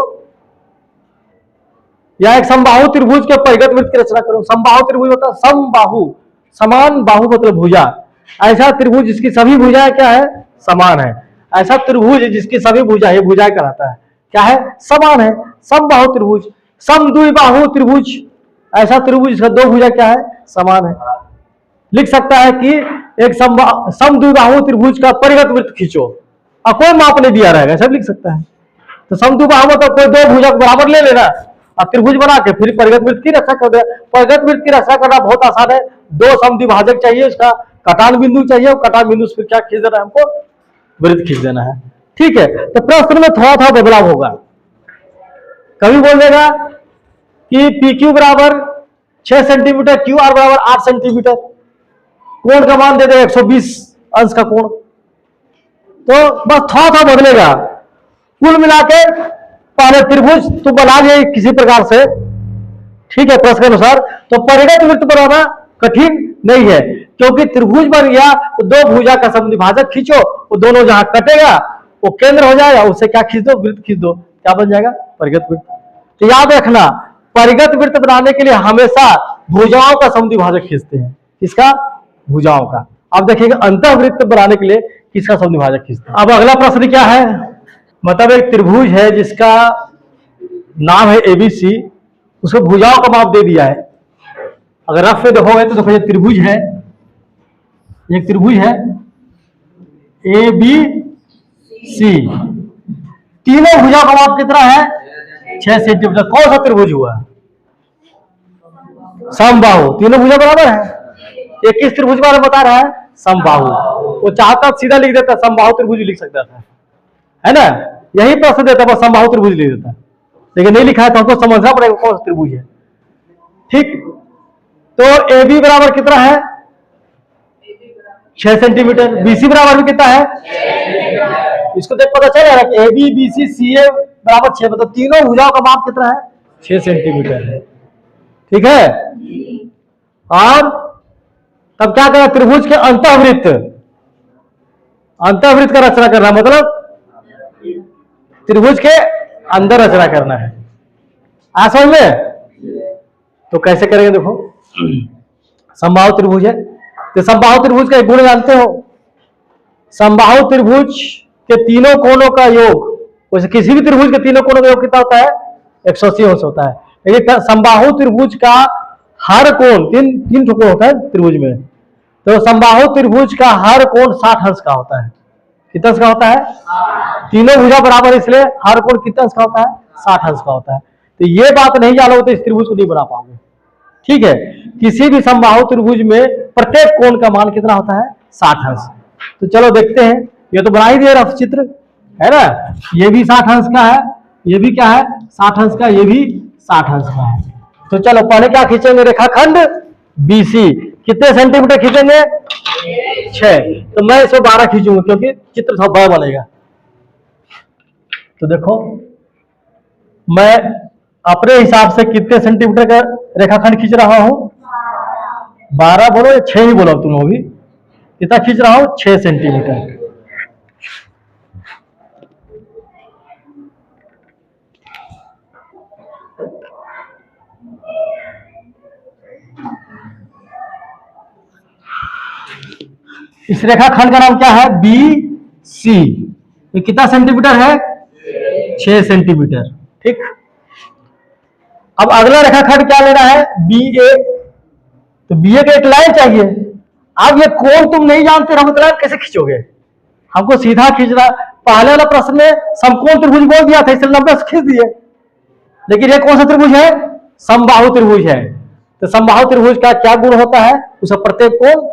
या एक समबाहु त्रिभुज के परिगत वृत्त की रचना करो। समबाहु त्रिभुज होता है समबाहु, समान बाहु मतलब भुजा, ऐसा त्रिभुज जिसकी सभी भुजाएं क्या है, समान है। ऐसा त्रिभुज जिसकी सभी भुजा, ये भुजाएं कहलाता है, क्या है, समान है, समबाहु त्रिभुज। समद्विबाहु त्रिभुज, ऐसा त्रिभुज जिसका दो भुजा क्या है, समान है। लिख सकता है कि एक समद्विबाहु त्रिभुज का परिगत वृत्त खींचो, और कोई माप नहीं दिया रहेगा, सब लिख सकता है। तो समद्विबाहु मतलब कोई दो भुजा को बराबर ले लेना और त्रिभुज बना के फिर परिगत वृत्त की रचना कर दे। परिगत वृत्त की रचना करना बहुत आसान है, दो समद्विभाजक चाहिए, उसका कटान बिंदु चाहिए, और कटान बिंदु से फिर क्या खींच देना है, हमको वृत्त खींच देना है। ठीक है, तो प्रश्न में थोड़ा थोड़ा बदलाव होगा। कभी बोल देगा कि पी क्यू बराबर 6 सेंटीमीटर, क्यू आर बराबर 8 सेंटीमीटर, कोण का मान दे देगा 120 अंश का कोण, तो बस थोड़ा थोड़ा बदलेगा। कुल मिलाकर पहले त्रिभुज तो बना लिए किसी प्रकार से, ठीक है, प्रश्न के अनुसार, तो परिगत वृत्त बनाना कठिन नहीं है, क्योंकि त्रिभुज बन गया तो दो भुजा का समद्विभाजक खींचो, वो दोनों जहां कटेगा वो केंद्र हो जाएगा, उससे क्या खींच दो, वृत्त खींच दो, क्या बन जाएगा, परिगत वृत्त। तो याद रखना, परिगत वृत्त बनाने के लिए हमेशा भुजाओं का समद्विभाजक खींचते हैं, किसका, भुजाओं का। अब देखिएगा अंतःवृत्त बनाने के लिए किसका समद्विभाजक खींचते हैं। अब अगला प्रश्न क्या है, मतलब एक त्रिभुज है जिसका नाम है एबीसी, उसको भुजाओं का माप दे दिया है। अगर रफ में देखोगे तो देखो ये त्रिभुज है, एक त्रिभुज है ए बी सी, तीनों भुजा का माप कितना है, 6 सेंटीमीटर। कौन सा त्रिभुज हुआ, समबाहु, तीनों भुजा बराबर है। ये किस त्रिभुज बारे में बता रहा है, समबाहु। वो चाहता सीधा लिख देता समबाहु त्रिभुज लिख सकता था, है ना, यही प्रश्न देता बस समबाहु त्रिभुज लिख देता, लेकिन नहीं लिखा है तो हमको समझना पड़ेगा कौन सा त्रिभुज है। ठीक, तो ए बी बराबर कितना है, 6 सेंटीमीटर। बीसी बराबर भी कितना है, इसको देख पता चल रहा है कि ए बी बी सी सी ए बराबर 6, मतलब तीनों भुजाओं का माप कितना है, 6 सेंटीमीटर है। ठीक है, और तब क्या करना, त्रिभुज के अंतःवृत्त, अंतःवृत्त का रचना करना, मतलब त्रिभुज के अंदर रचना करना है। आ समझ में? तो कैसे करेंगे देखो, समबाहु त्रिभुज है, तो समबाहु त्रिभुज का एक गुण जानते हो, समबाहु त्रिभुज के तीनों कोणों का योग, वैसे किसी भी त्रिभुज के तीनों कोणों का योग कितना होता है, 180 अंश होता है। लेकिन समबाहु त्रिभुज का हर कोण, तीन ठो कोण होता है त्रिभुज में, तो समबाहु त्रिभुज का हर कोण 60 अंश का होता है। कितना अंश का होता है? तीनों भुजा बराबर, इसलिए हर कोण कितना अंश का होता है? 60 अंश का होता है। तो ये बात नहीं जानो तो इस त्रिभुज को नहीं बना पाओगे। ठीक है, किसी भी समबाहु त्रिभुज में प्रत्येक कोण का मान कितना होता है? 60 अंश। तो चलो देखते हैं, ये तो बना ही दिया रफ चित्र है ना, ये भी 60 अंश का है, ये भी क्या है? 60 अंश का, ये भी 60 अंश का है। तो चलो पहले क्या खींचेंगे, रेखाखंड बीसी, कितने सेंटीमीटर खींचेंगे? 6। तो मैं इसको 12 खींचूंगा क्योंकि चित्र थोड़ा बड़ा बनेगा। तो देखो मैं अपने हिसाब से कितने सेंटीमीटर का रेखाखंड खींच रहा हूं? 12 बोलो या 6 ही बोलो तुम लोग भी, कितना खींच रहा हूं? 6 सेंटीमीटर। इस रेखाखंड का नाम क्या है? B C. ये कितना सेंटीमीटर है? 6 सेंटीमीटर। ठीक, अब अगला रेखाखंड क्या लेना है? बी ए। तो बी ए का एक लाइन चाहिए। अब ये कोण तुम नहीं जानते, हम लाइन कैसे खींचोगे? हमको सीधा खींचना। पहले वाला प्रश्न में समकोण त्रिभुज बोल दिया था, इसलिए 90 खींच दिए। लेकिन ये कौन सा त्रिभुज है? समबाहु त्रिभुज है। तो समबाहु त्रिभुज का क्या गुण होता है? उसका प्रत्येक कोण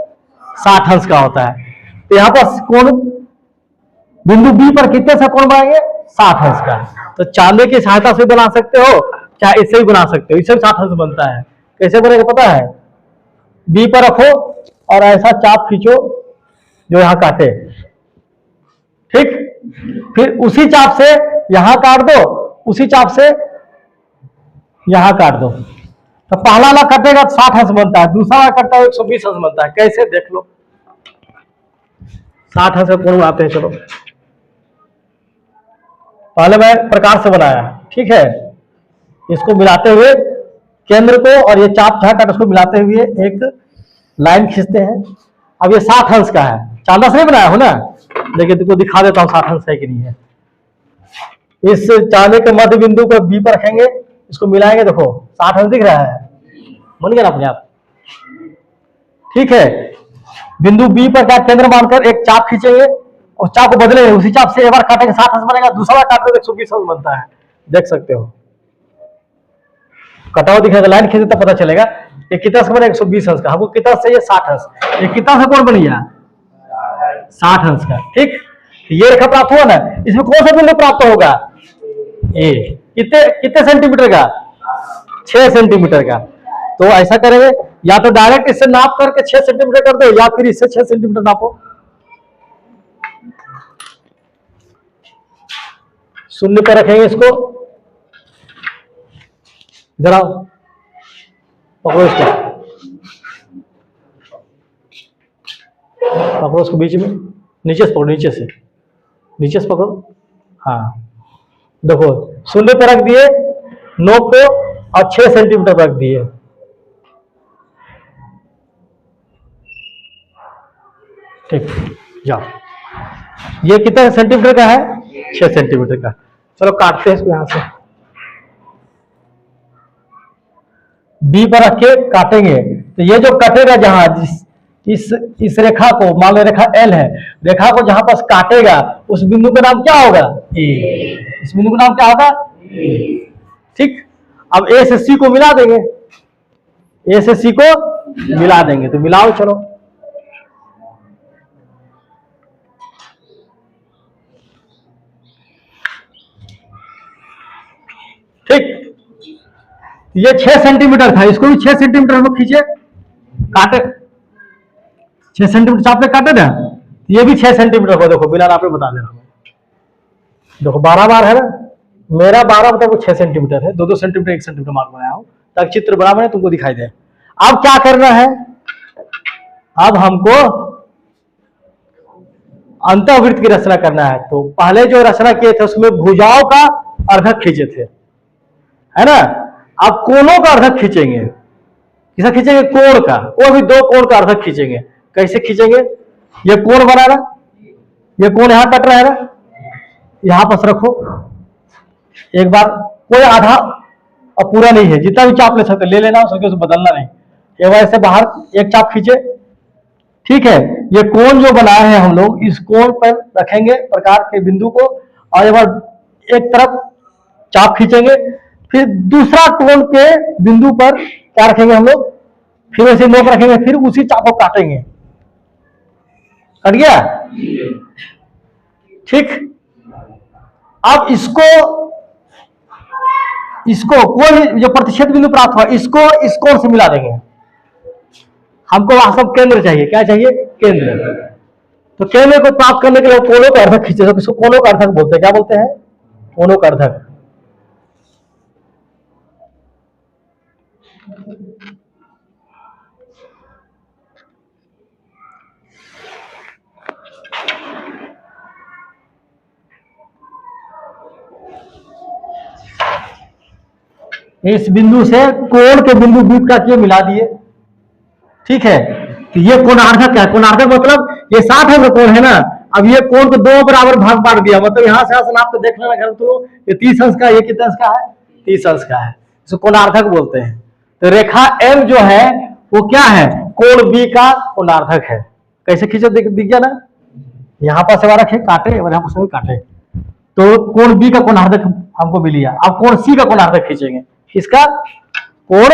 60 अंश का होता है। तो यहाँ पर कोण बिंदु बी पर कितने सा कोण बनाएंगे? 60 अंश का। तो चांदे की सहायता से बना सकते हो, चाहे इससे भी बना सकते हो, इससे भी 60 अंश बनता है। कैसे बनेगा पता है? बी पर रखो और ऐसा चाप खींचो जो यहां काटे, ठीक, फिर उसी चाप से यहां काट दो, उसी चाप से यहां काट दो। तो पहला वाला कटेगा तो 60 अंश बनता है, दूसरा वाला कटता है 120 अंश बनता है। कैसे देख लो, 60 अंश का कोण बनाते हैं। चलो पहले मैं प्रकाश से बनाया, ठीक है, इसको मिलाते हुए केंद्र को और ये चाप जहां काट उसको मिलाते हुए एक लाइन खींचते हैं। अब ये 60 अंश का है, चांदा से नहीं बनाया हो ना, लेकिन तुमको दिखा देता हूं 60 अंश है कि नहीं है। इस चांदे के मध्य बिंदु को बी पर रखेंगे, इसको मिलाएंगे, देखो 60 अंश दिख रहा है, बन गया ना अपने आप। ठीक है, बिंदु बी पर क्या केंद्र मानकर एक चाप खींचेंगे और चाप को बदलेंगे, उसी चाप से एक बार काटेंगे 60 अंश बनेगा, दूसरा बार काटेंगे 120 अंश बनता है। देख सकते हो, कटा हुआ दिखेगा, लाइन खींचे तो पता चलेगा ये कितना से बनेगा 120 अंश का। हमको कितना चाहिए? 60 अंश। ये कितना से कोण बन गया? 60 अंश का। ठीक, ये रेखा प्राप्त हुआ ना, इसमें कौन सा बिंदु प्राप्त होगा? ए। कितने सेंटीमीटर का? 6 सेंटीमीटर का। तो ऐसा करेंगे, या तो डायरेक्ट इससे नाप करके 6 सेंटीमीटर कर दो, या फिर इससे 6 सेंटीमीटर नापो। शून्य पर रखेंगे इसको, जरा पकड़ो इसको, पकड़ो इसको बीच में, नीचे से पकड़ो, नीचे से पकड़ो। हाँ देखो, शून्य पर रख दिए नोक को और 6 सेंटीमीटर पर रख दिए। ठीक, जाओ। ये कितना सेंटीमीटर का है? 6 सेंटीमीटर का। चलो काटते हैं इसको यहां से, बी पर रख के काटेंगे। तो ये जो कटेगा जहां, इस रेखा को, मान लो रेखा एल है, रेखा को जहां पर काटेगा उस बिंदु का नाम क्या होगा? ए। इस बिंदु का नाम क्या होगा? ए। ठीक, अब ए से सी को मिला देंगे, ए से सी को मिला देंगे। तो मिलाओ, चलो। ठीक, ये 6 सेंटीमीटर था, इसको भी 6 सेंटीमीटर हम खींचे, काटे, 6 सेंटीमीटर चाप पे काटे ना, ये भी 6 सेंटीमीटर को देखो बिना नापे बता दे रहा हूं। देखो 12 बार है ना, मेरा 12 मतलब वो 6 सेंटीमीटर है, 2-2 सेंटीमीटर 1 सेंटीमीटर मार्क बनाया हूं ताकि चित्र बड़ा बने, तुमको दिखाई दे। अब क्या करना है? अब हमको अंतःवृत्त की रचना करना है। तो पहले जो रचना किए थे उसमें भुजाओं का अर्धक खींचे थे, है ना। अब कोणों का अर्धक खींचेंगे। किसका खींचेंगे? कोण का। वो भी दो कोण का अर्धक खींचेंगे। कैसे खींचेंगे? ये कोण बना ना, ये कोण यहां कट रहा है ना, यहां पर रखो। एक बार कोई आधा और पूरा नहीं है, जितना भी चाप ले सकते ले लेना, उसके उसे बदलना नहीं। एक बार ऐसे बाहर एक चाप खींचे, ठीक है। ये कोण जो बनाए हैं हम लोग, इस कोण पर रखेंगे प्रकार के बिंदु को, और एक बार एक तरफ चाप खींचेंगे, फिर दूसरा कोण के बिंदु पर क्या रखेंगे हम लोग, फिर ऐसे नोक रखेंगे, फिर उसी चाप को काटेंगे। कट गया? ठीक। अब इसको कोई जो प्रतिच्छेद बिंदु प्राप्त हुआ, इसको इस कोण से मिला देंगे। हमको वास्तव केंद्र चाहिए। क्या चाहिए? केंद्र। तो केंद्र को प्राप्त करने के लिए कोणों का अर्धक खींचे, तो इसको कोणों का अर्धक बोलते हैं। क्या बोलते हैं? कोणों का अर्धक। इस बिंदु से कोण के बिंदु बीच का किए मिला दिए, ठीक है। तो ये कोणार्धक है। कोणार्धक मतलब ये 60 अंश कोण है ना। अब ये कोण को दो बराबर भाग बांट दिया, मतलब यहां से नाप तो देख लेना घर, तो ये 30 अंश का, ये कितने अंश का है? 30 अंश का है। इसको कोणार्धक बोलते हैं। तो रेखा M जो है वो क्या है? कोण B का कोणार्धक है। कैसे खींचे दिख गया ना, यहां पर से रखे काटे और यहां पर काटे, तो कोण B का कोणार्धक हमको मिल गया। अब कोण C का कोणार्धक खींचेंगे। किसका? कोण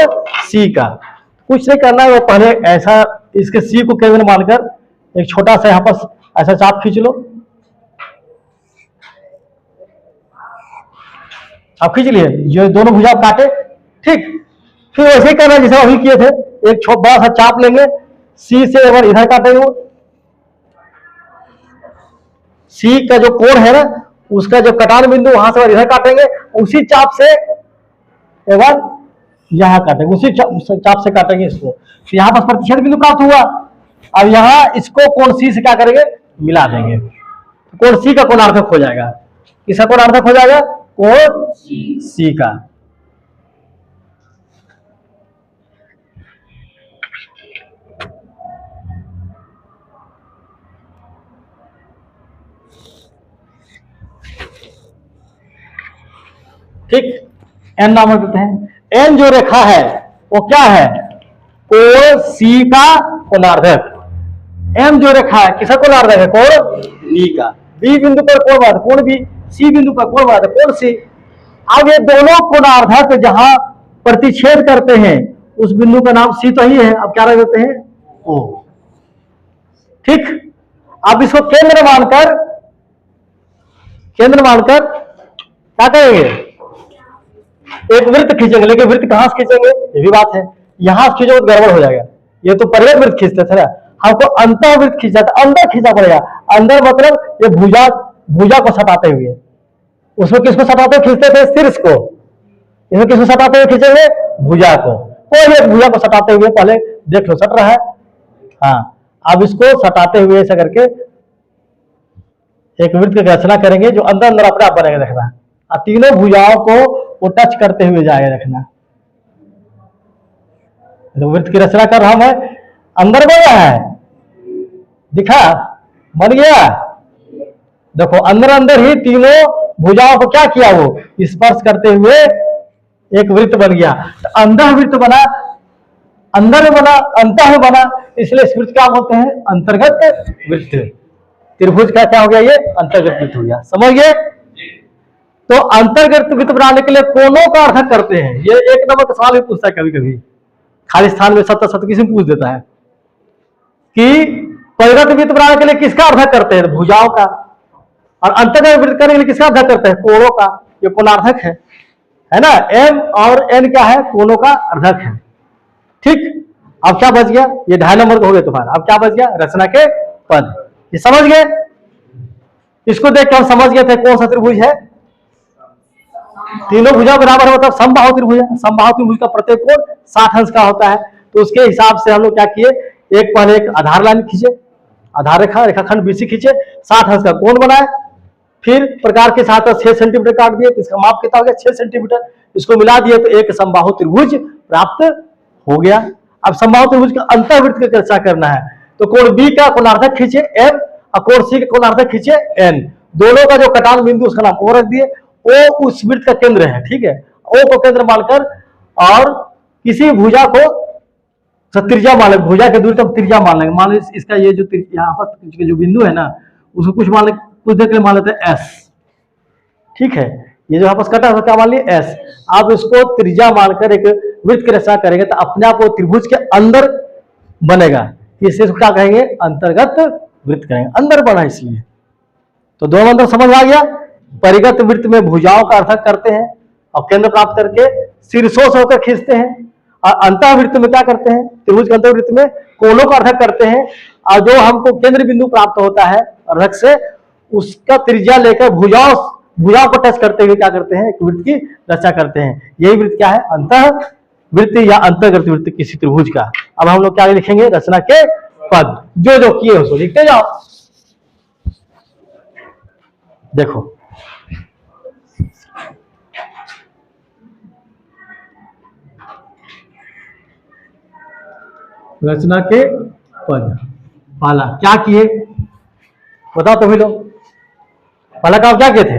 C का। कुछ नहीं करना है, वो पहले ऐसा इसके C को केंद्र मानकर एक छोटा सा यहां पर ऐसा चाप खींच लो। आप खींच लिए, जो दोनों भुजा काटे, ठीक। फिर वैसे ही करना जैसे अभी किए थे। एक बड़ा सा चाप लेंगे, C से एक बार इधर काटेंगे, C का जो कोण है ना, उसका जो कटान बिंदु वहां से इधर काटेंगे, उसी चाप से एक बार यहां काटेंगे, उसी चाप से काटेंगे इसको। तो यहां पर प्रतिच्छेद बिंदु प्राप्त हुआ। अब यहां इसको कोण C से क्या करेंगे? मिला देंगे। कोण C का कोणार्धक हो जाएगा। किसका कोणार्धक हो जाएगा? कोण C का। ठीक। N नाम देते हैं। N जो रेखा है वो क्या है? कोण C का कोणार्धक। M जो रेखा है किसका कोणार्धक है? कोण B का। B बिंदु पर कोण बात कोण B, C बिंदु पर कोण बात कोण C। अब ये दोनों कोणार्धक जहां प्रतिच्छेद करते हैं उस बिंदु का नाम C तो ही है, अब क्या रख देते हैं? O। ठीक। अब इसको केंद्र मानकर क्या करेंगे? एक वृत्त खींचेंगे, लेकिन वृत्त कहां से खींचेंगे ये भी बात है। यहां से खींचो तो गड़बड़ हो जाएगा। ये तो परिवृत्त वृत्त खींचते थे ना, हमको अंतःवृत्त खींचा था, अंदर खींचा पड़ेगा। अंदर मतलब ये भुजा को सटाते हुए। उसमें किसको सटाते हुए खींचते थे? शीर्ष को। इसमें किसको सटाते हुए खींचेंगे? भुजा को। कोई एक भुजा को सटाते हुए, पहले देख लो सट रहा है। हाँ, अब इसको सटाते हुए ऐसा करके एक वृत्त की रचना करेंगे जो अंदर अंदर अपने आप बनेगा, देखना। और तीनों भुजाओं को वो टच करते हुए जाएगा, देखना। तो वृत्त की रचना कर रहा है, अंदर बन रहा है, दिखा? बन गया। देखो अंदर अंदर ही तीनों भुजाओं को क्या किया? वो स्पर्श करते हुए एक वृत्त बन गया। तो अंदर वृत्त बना, अंदर में बना, अंत में बना, इसलिए इस वृत्त क्या बोलते हैं? अंतर्गत वृत्त। त्रिभुज का क्या हो गया? ये अंतर्गत वृत्त हो गया। समझ गए? तो अंतर्गत वृत्त बनाने के लिए कोणों का अर्धक करते हैं। ये एक नंबर का सवाल भी पूछता है कभी कभी, खाली स्थान में 70 किसी पूछ देता है कि परिगत वृत्त बनाने के लिए किसका अर्धक करते हैं? भुजाओं का। और अंतर्गत वृत्त करने के लिए किसका अर्धक करते हैं? कोणों का। ये कोणार्धक है ना। M और N क्या है? कोणों का अर्धक है। ठीक। अब क्या बच गया? ये 2.5 नंबर का हो गया तुम्हारा। अब क्या बच गया? रचना के पद। ये समझ गए? इसको देख के हम समझ गए थे कौन सा त्रिभुज है। तीनों भुजा बराबर है, मतलब समबाहु त्रिभुज है। समबाहु त्रिभुज का प्रत्येक कोण 60 अंश का होता है। तो उसके हिसाब से हम लोग क्या किए? एक पहले एक आधार लाइन खींचे, आधार रेखा रेखाखंड बीसी खींचे, 60 अंश का कोण बनाए, फिर प्रकार के साथ 6 सेंटीमीटर काट दिए तो इसका माप कितना हो गया 6 सेंटीमीटर, इसको मिला दिए तो एक समबाहु त्रिभुज प्राप्त हो गया। अब समबाहु त्रिभुज का अंतःवृत्त की चर्चा करना है तो कोण बी का कोणार्धक खींचे एम और कोण सी का कोणार्धक खींचे एन, दोनों का जो कटान बिंदु उसका नाम ओ रख दिए, ओ उस वृत्त का केंद्र है, ठीक है, ओ को केंद्र मानकर और किसी भुजा को त्रिज्या मान लेंगे, भुजा के दूरी तक त्रिज्या मान लेंगे, मान लीजिए इसका ये जो यहाँ पर जो बिंदु है ना उसको कुछ मान लेंगे, कुछ देर के लिए मान लेते हैं एस, ठीक है, ये जो यहाँ पर कटा है क्या मान लिया एस। आप इसको त्रिज्या मानकर एक वृत्त की रचना करेंगे तो अपने आप वो त्रिभुज के अंदर बनेगा, इससे क्या कहेंगे अंतर्गत वृत्त कहेंगे, अंदर बना इसलिए। तो दोनों अंदर समझ आ गया। परिगत वृत्त में भुजाओं का अर्थक करते हैं और केंद्र प्राप्त करके शीर्षों से होकर खींचते हैं, और अंतःवृत्त में क्या करते हैं, त्रिभुज के अंतःवृत्त में कोणों का अर्थक करते हैं, और जो हमको केंद्र बिंदु प्राप्त होता है अर्थक से उसका त्रिज्या लेकर भुजाओं को टच करते हुए क्या करते हैं, एक वृत्त की रचना करते हैं। यही वृत्त क्या है, अंतःवृत्त या अंतर्गत वृत्त किसी त्रिभुज का। अब हम लोग क्या लिखेंगे, रचना के पद जो जो किए उसको लिखते जाओ। देखो रचना के पद, पहला क्या किए बताओ तो भी लोग, पहला काम क्या किए थे,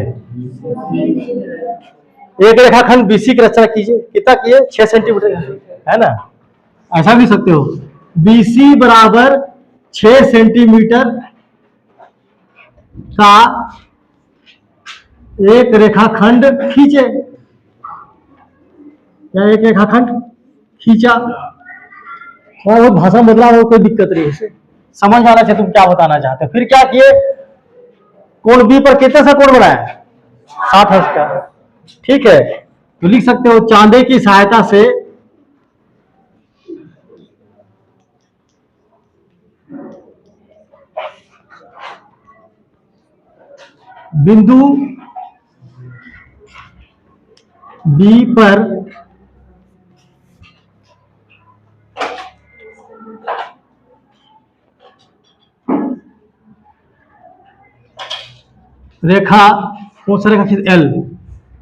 एक रेखाखंड बीसी की रचना कीजिए, कितना किए 6 सेंटीमीटर है ना, ऐसा भी सकते हो, बीसी बराबर 6 सेंटीमीटर का एक रेखाखंड खींचे, या एक रेखाखंड खींचा, और भाषा बदला हो कोई दिक्कत नहीं, इसे समझ आना चाहिए तुम क्या बताना चाहते हो। फिर क्या किए, कोण बी पर कितने सा कोण बनाया 60 अंश का, ठीक है, तो लिख सकते हो चांदे की सहायता से बिंदु बी पर रेखा, कौन सा रेखा खींच,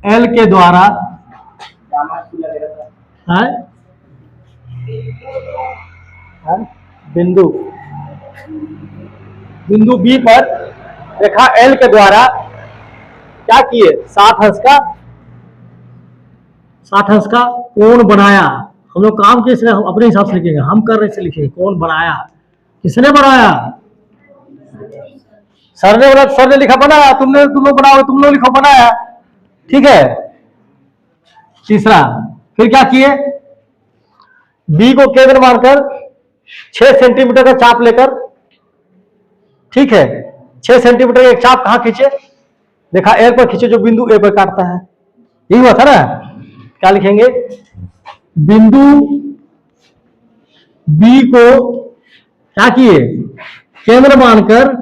एल के द्वारा है बिंदु बी पर रेखा एल के द्वारा क्या किए 60 अंश का कोण बनाया। हम लोग काम किस अपने हिसाब से लिखेंगे, हम कर रहे से लिखेंगे, कोण बनाया, किसने बनाया, सर ने बोला, सर ने लिखा बनाया, तुम लोग बनाओ, तुम लोग लिखो बनाया, ठीक है। तीसरा फिर क्या किए, बी को केंद्र मानकर 6 सेंटीमीटर का चाप लेकर, ठीक है, 6 सेंटीमीटर का एक चाप कहां खींचे, देखा एल पर खींचे जो बिंदु ए पर काटता है, यही हुआ था ना। क्या लिखेंगे, बिंदु बी को क्या किए केंद्र मानकर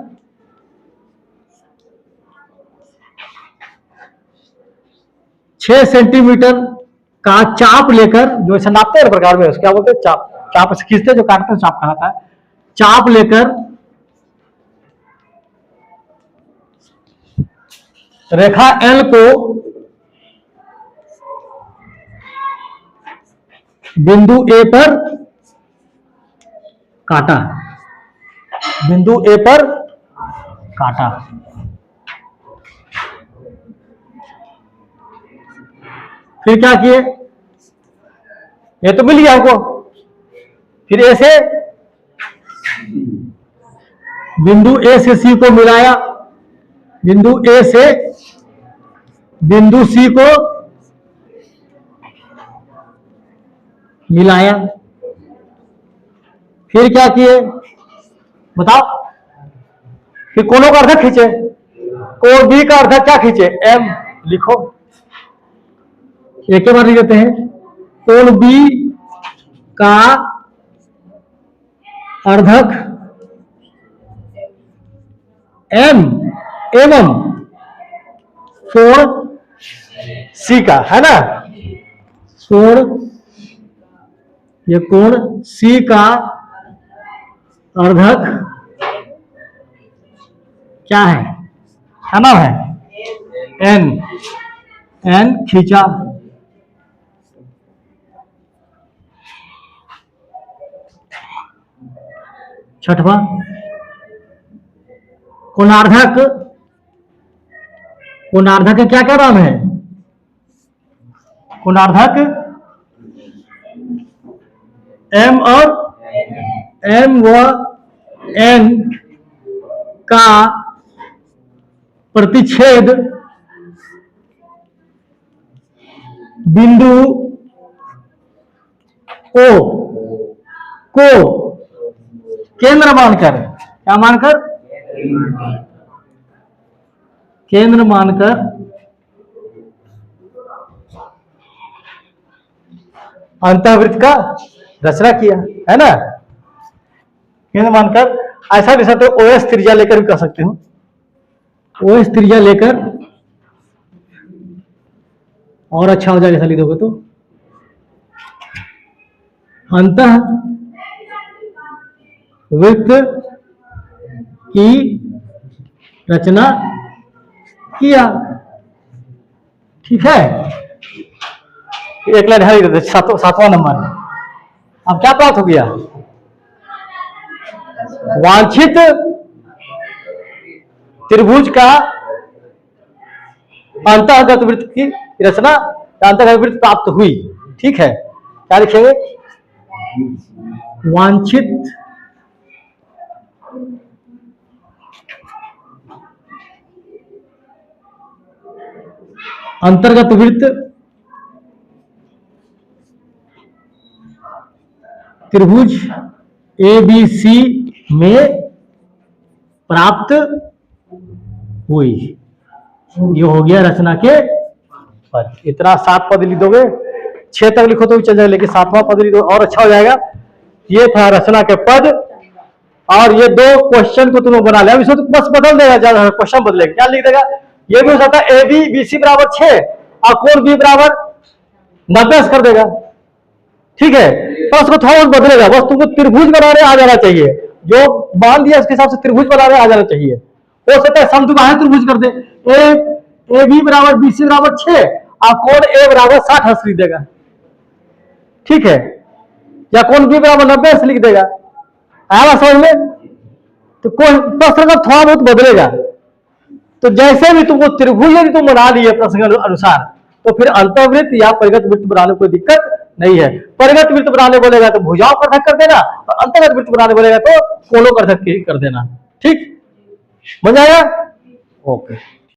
6 सेंटीमीटर का चाप लेकर, जो ऐसा नापते हैं प्रकार में क्या बोलते हैं, चाप से खींचते जो काटते हैं चाप कहलाता है, चाप लेकर रेखा एल को बिंदु ए पर काटा, बिंदु ए पर काटा, फिर क्या किए, ये तो मिल गया हमको, फिर ए से बिंदु ए से सी को मिलाया, बिंदु ए से बिंदु सी को मिलाया, फिर क्या किए बताओ, फिर कोणों का अर्थक खींचे, कोण बी का अर्थक क्या खींचे एम, लिखो एक बार लिख देते हैं, कोण बी का अर्धक एम एवं कोण सी का, है ना, कोण ये कोण सी का अर्धक क्या है, क्या नाम है, एन, एन खींचा। छठवा कोणार्धक, कोणार्धक का क्या क्या नाम है, कोणार्धक एम और एम व एन का प्रतिच्छेद बिंदु ओ को केंद्र मानकर, क्या मानकर, केंद्र मानकर अंतःवृत्त का रचना किया, है ना। केंद्र मानकर ऐसा भी सकते हो, ओएस त्रिज्या लेकर भी कर सकते हो, ओएस त्रिज्या लेकर और अच्छा हो जाएगा, ऐसा लिख दोगे तो अंतः वृत्त की रचना किया। ठीक है, एक लाइन है, सातवां नंबर। अब क्या प्राप्त हो गया, वांछित त्रिभुज का अंतःगत वृत्त की रचना, अंतःगत वृत्त प्राप्त हुई। ठीक है, क्या लिखेंगे, वांछित अंतर्गत वृत्त त्रिभुज ABC में प्राप्त हुई। ये हो गया रचना के पद। इतना 7 पद लिख दोगे, 6 तक लिखो तो भी चल जाएगा, लेकिन 7वां पद लिख दो और अच्छा हो जाएगा। ये था रचना के पद, और ये 2 क्वेश्चन को तुम लोग बना लिया। अब इसको तो बस बदल देगा, ज्यादा क्वेश्चन बदलेगा, क्या लिख देगा, ये भी हो सकता है AB BC बराबर 6 और कोण B बराबर 90 कर देगा। ठीक है, तो उसको थोड़ा बहुत बदलेगा, बस तुमको त्रिभुज बनाने आ जाना चाहिए, जो मान दिया उसके हिसाब से त्रिभुज बनाने आ जाना चाहिए। हो सकता है समद्विबाहु त्रिभुज कर दे, AB बराबर BC बराबर 6 और कोण A बराबर 60 लिख देगा। ठीक है, या कोण B बराबर 90 लिख देगा, आया समझ में। तो प्रश्न का थोड़ा बहुत बदलेगा। तो जैसे भी तुमको त्रिभुज यदि तुम बना लिए प्रश्न के अनुसार, तो फिर अंतःवृत्त या परिगत वृत्त बनाने कोई दिक्कत नहीं है। परिगत वृत्त बनाने बोलेगा तो भुजाओं कर्धक कर देना, और अंतर्गत वृत्त बनाने बोलेगा तो कोणों कर्धक कर देना। ठीक, मजा आया, ओके।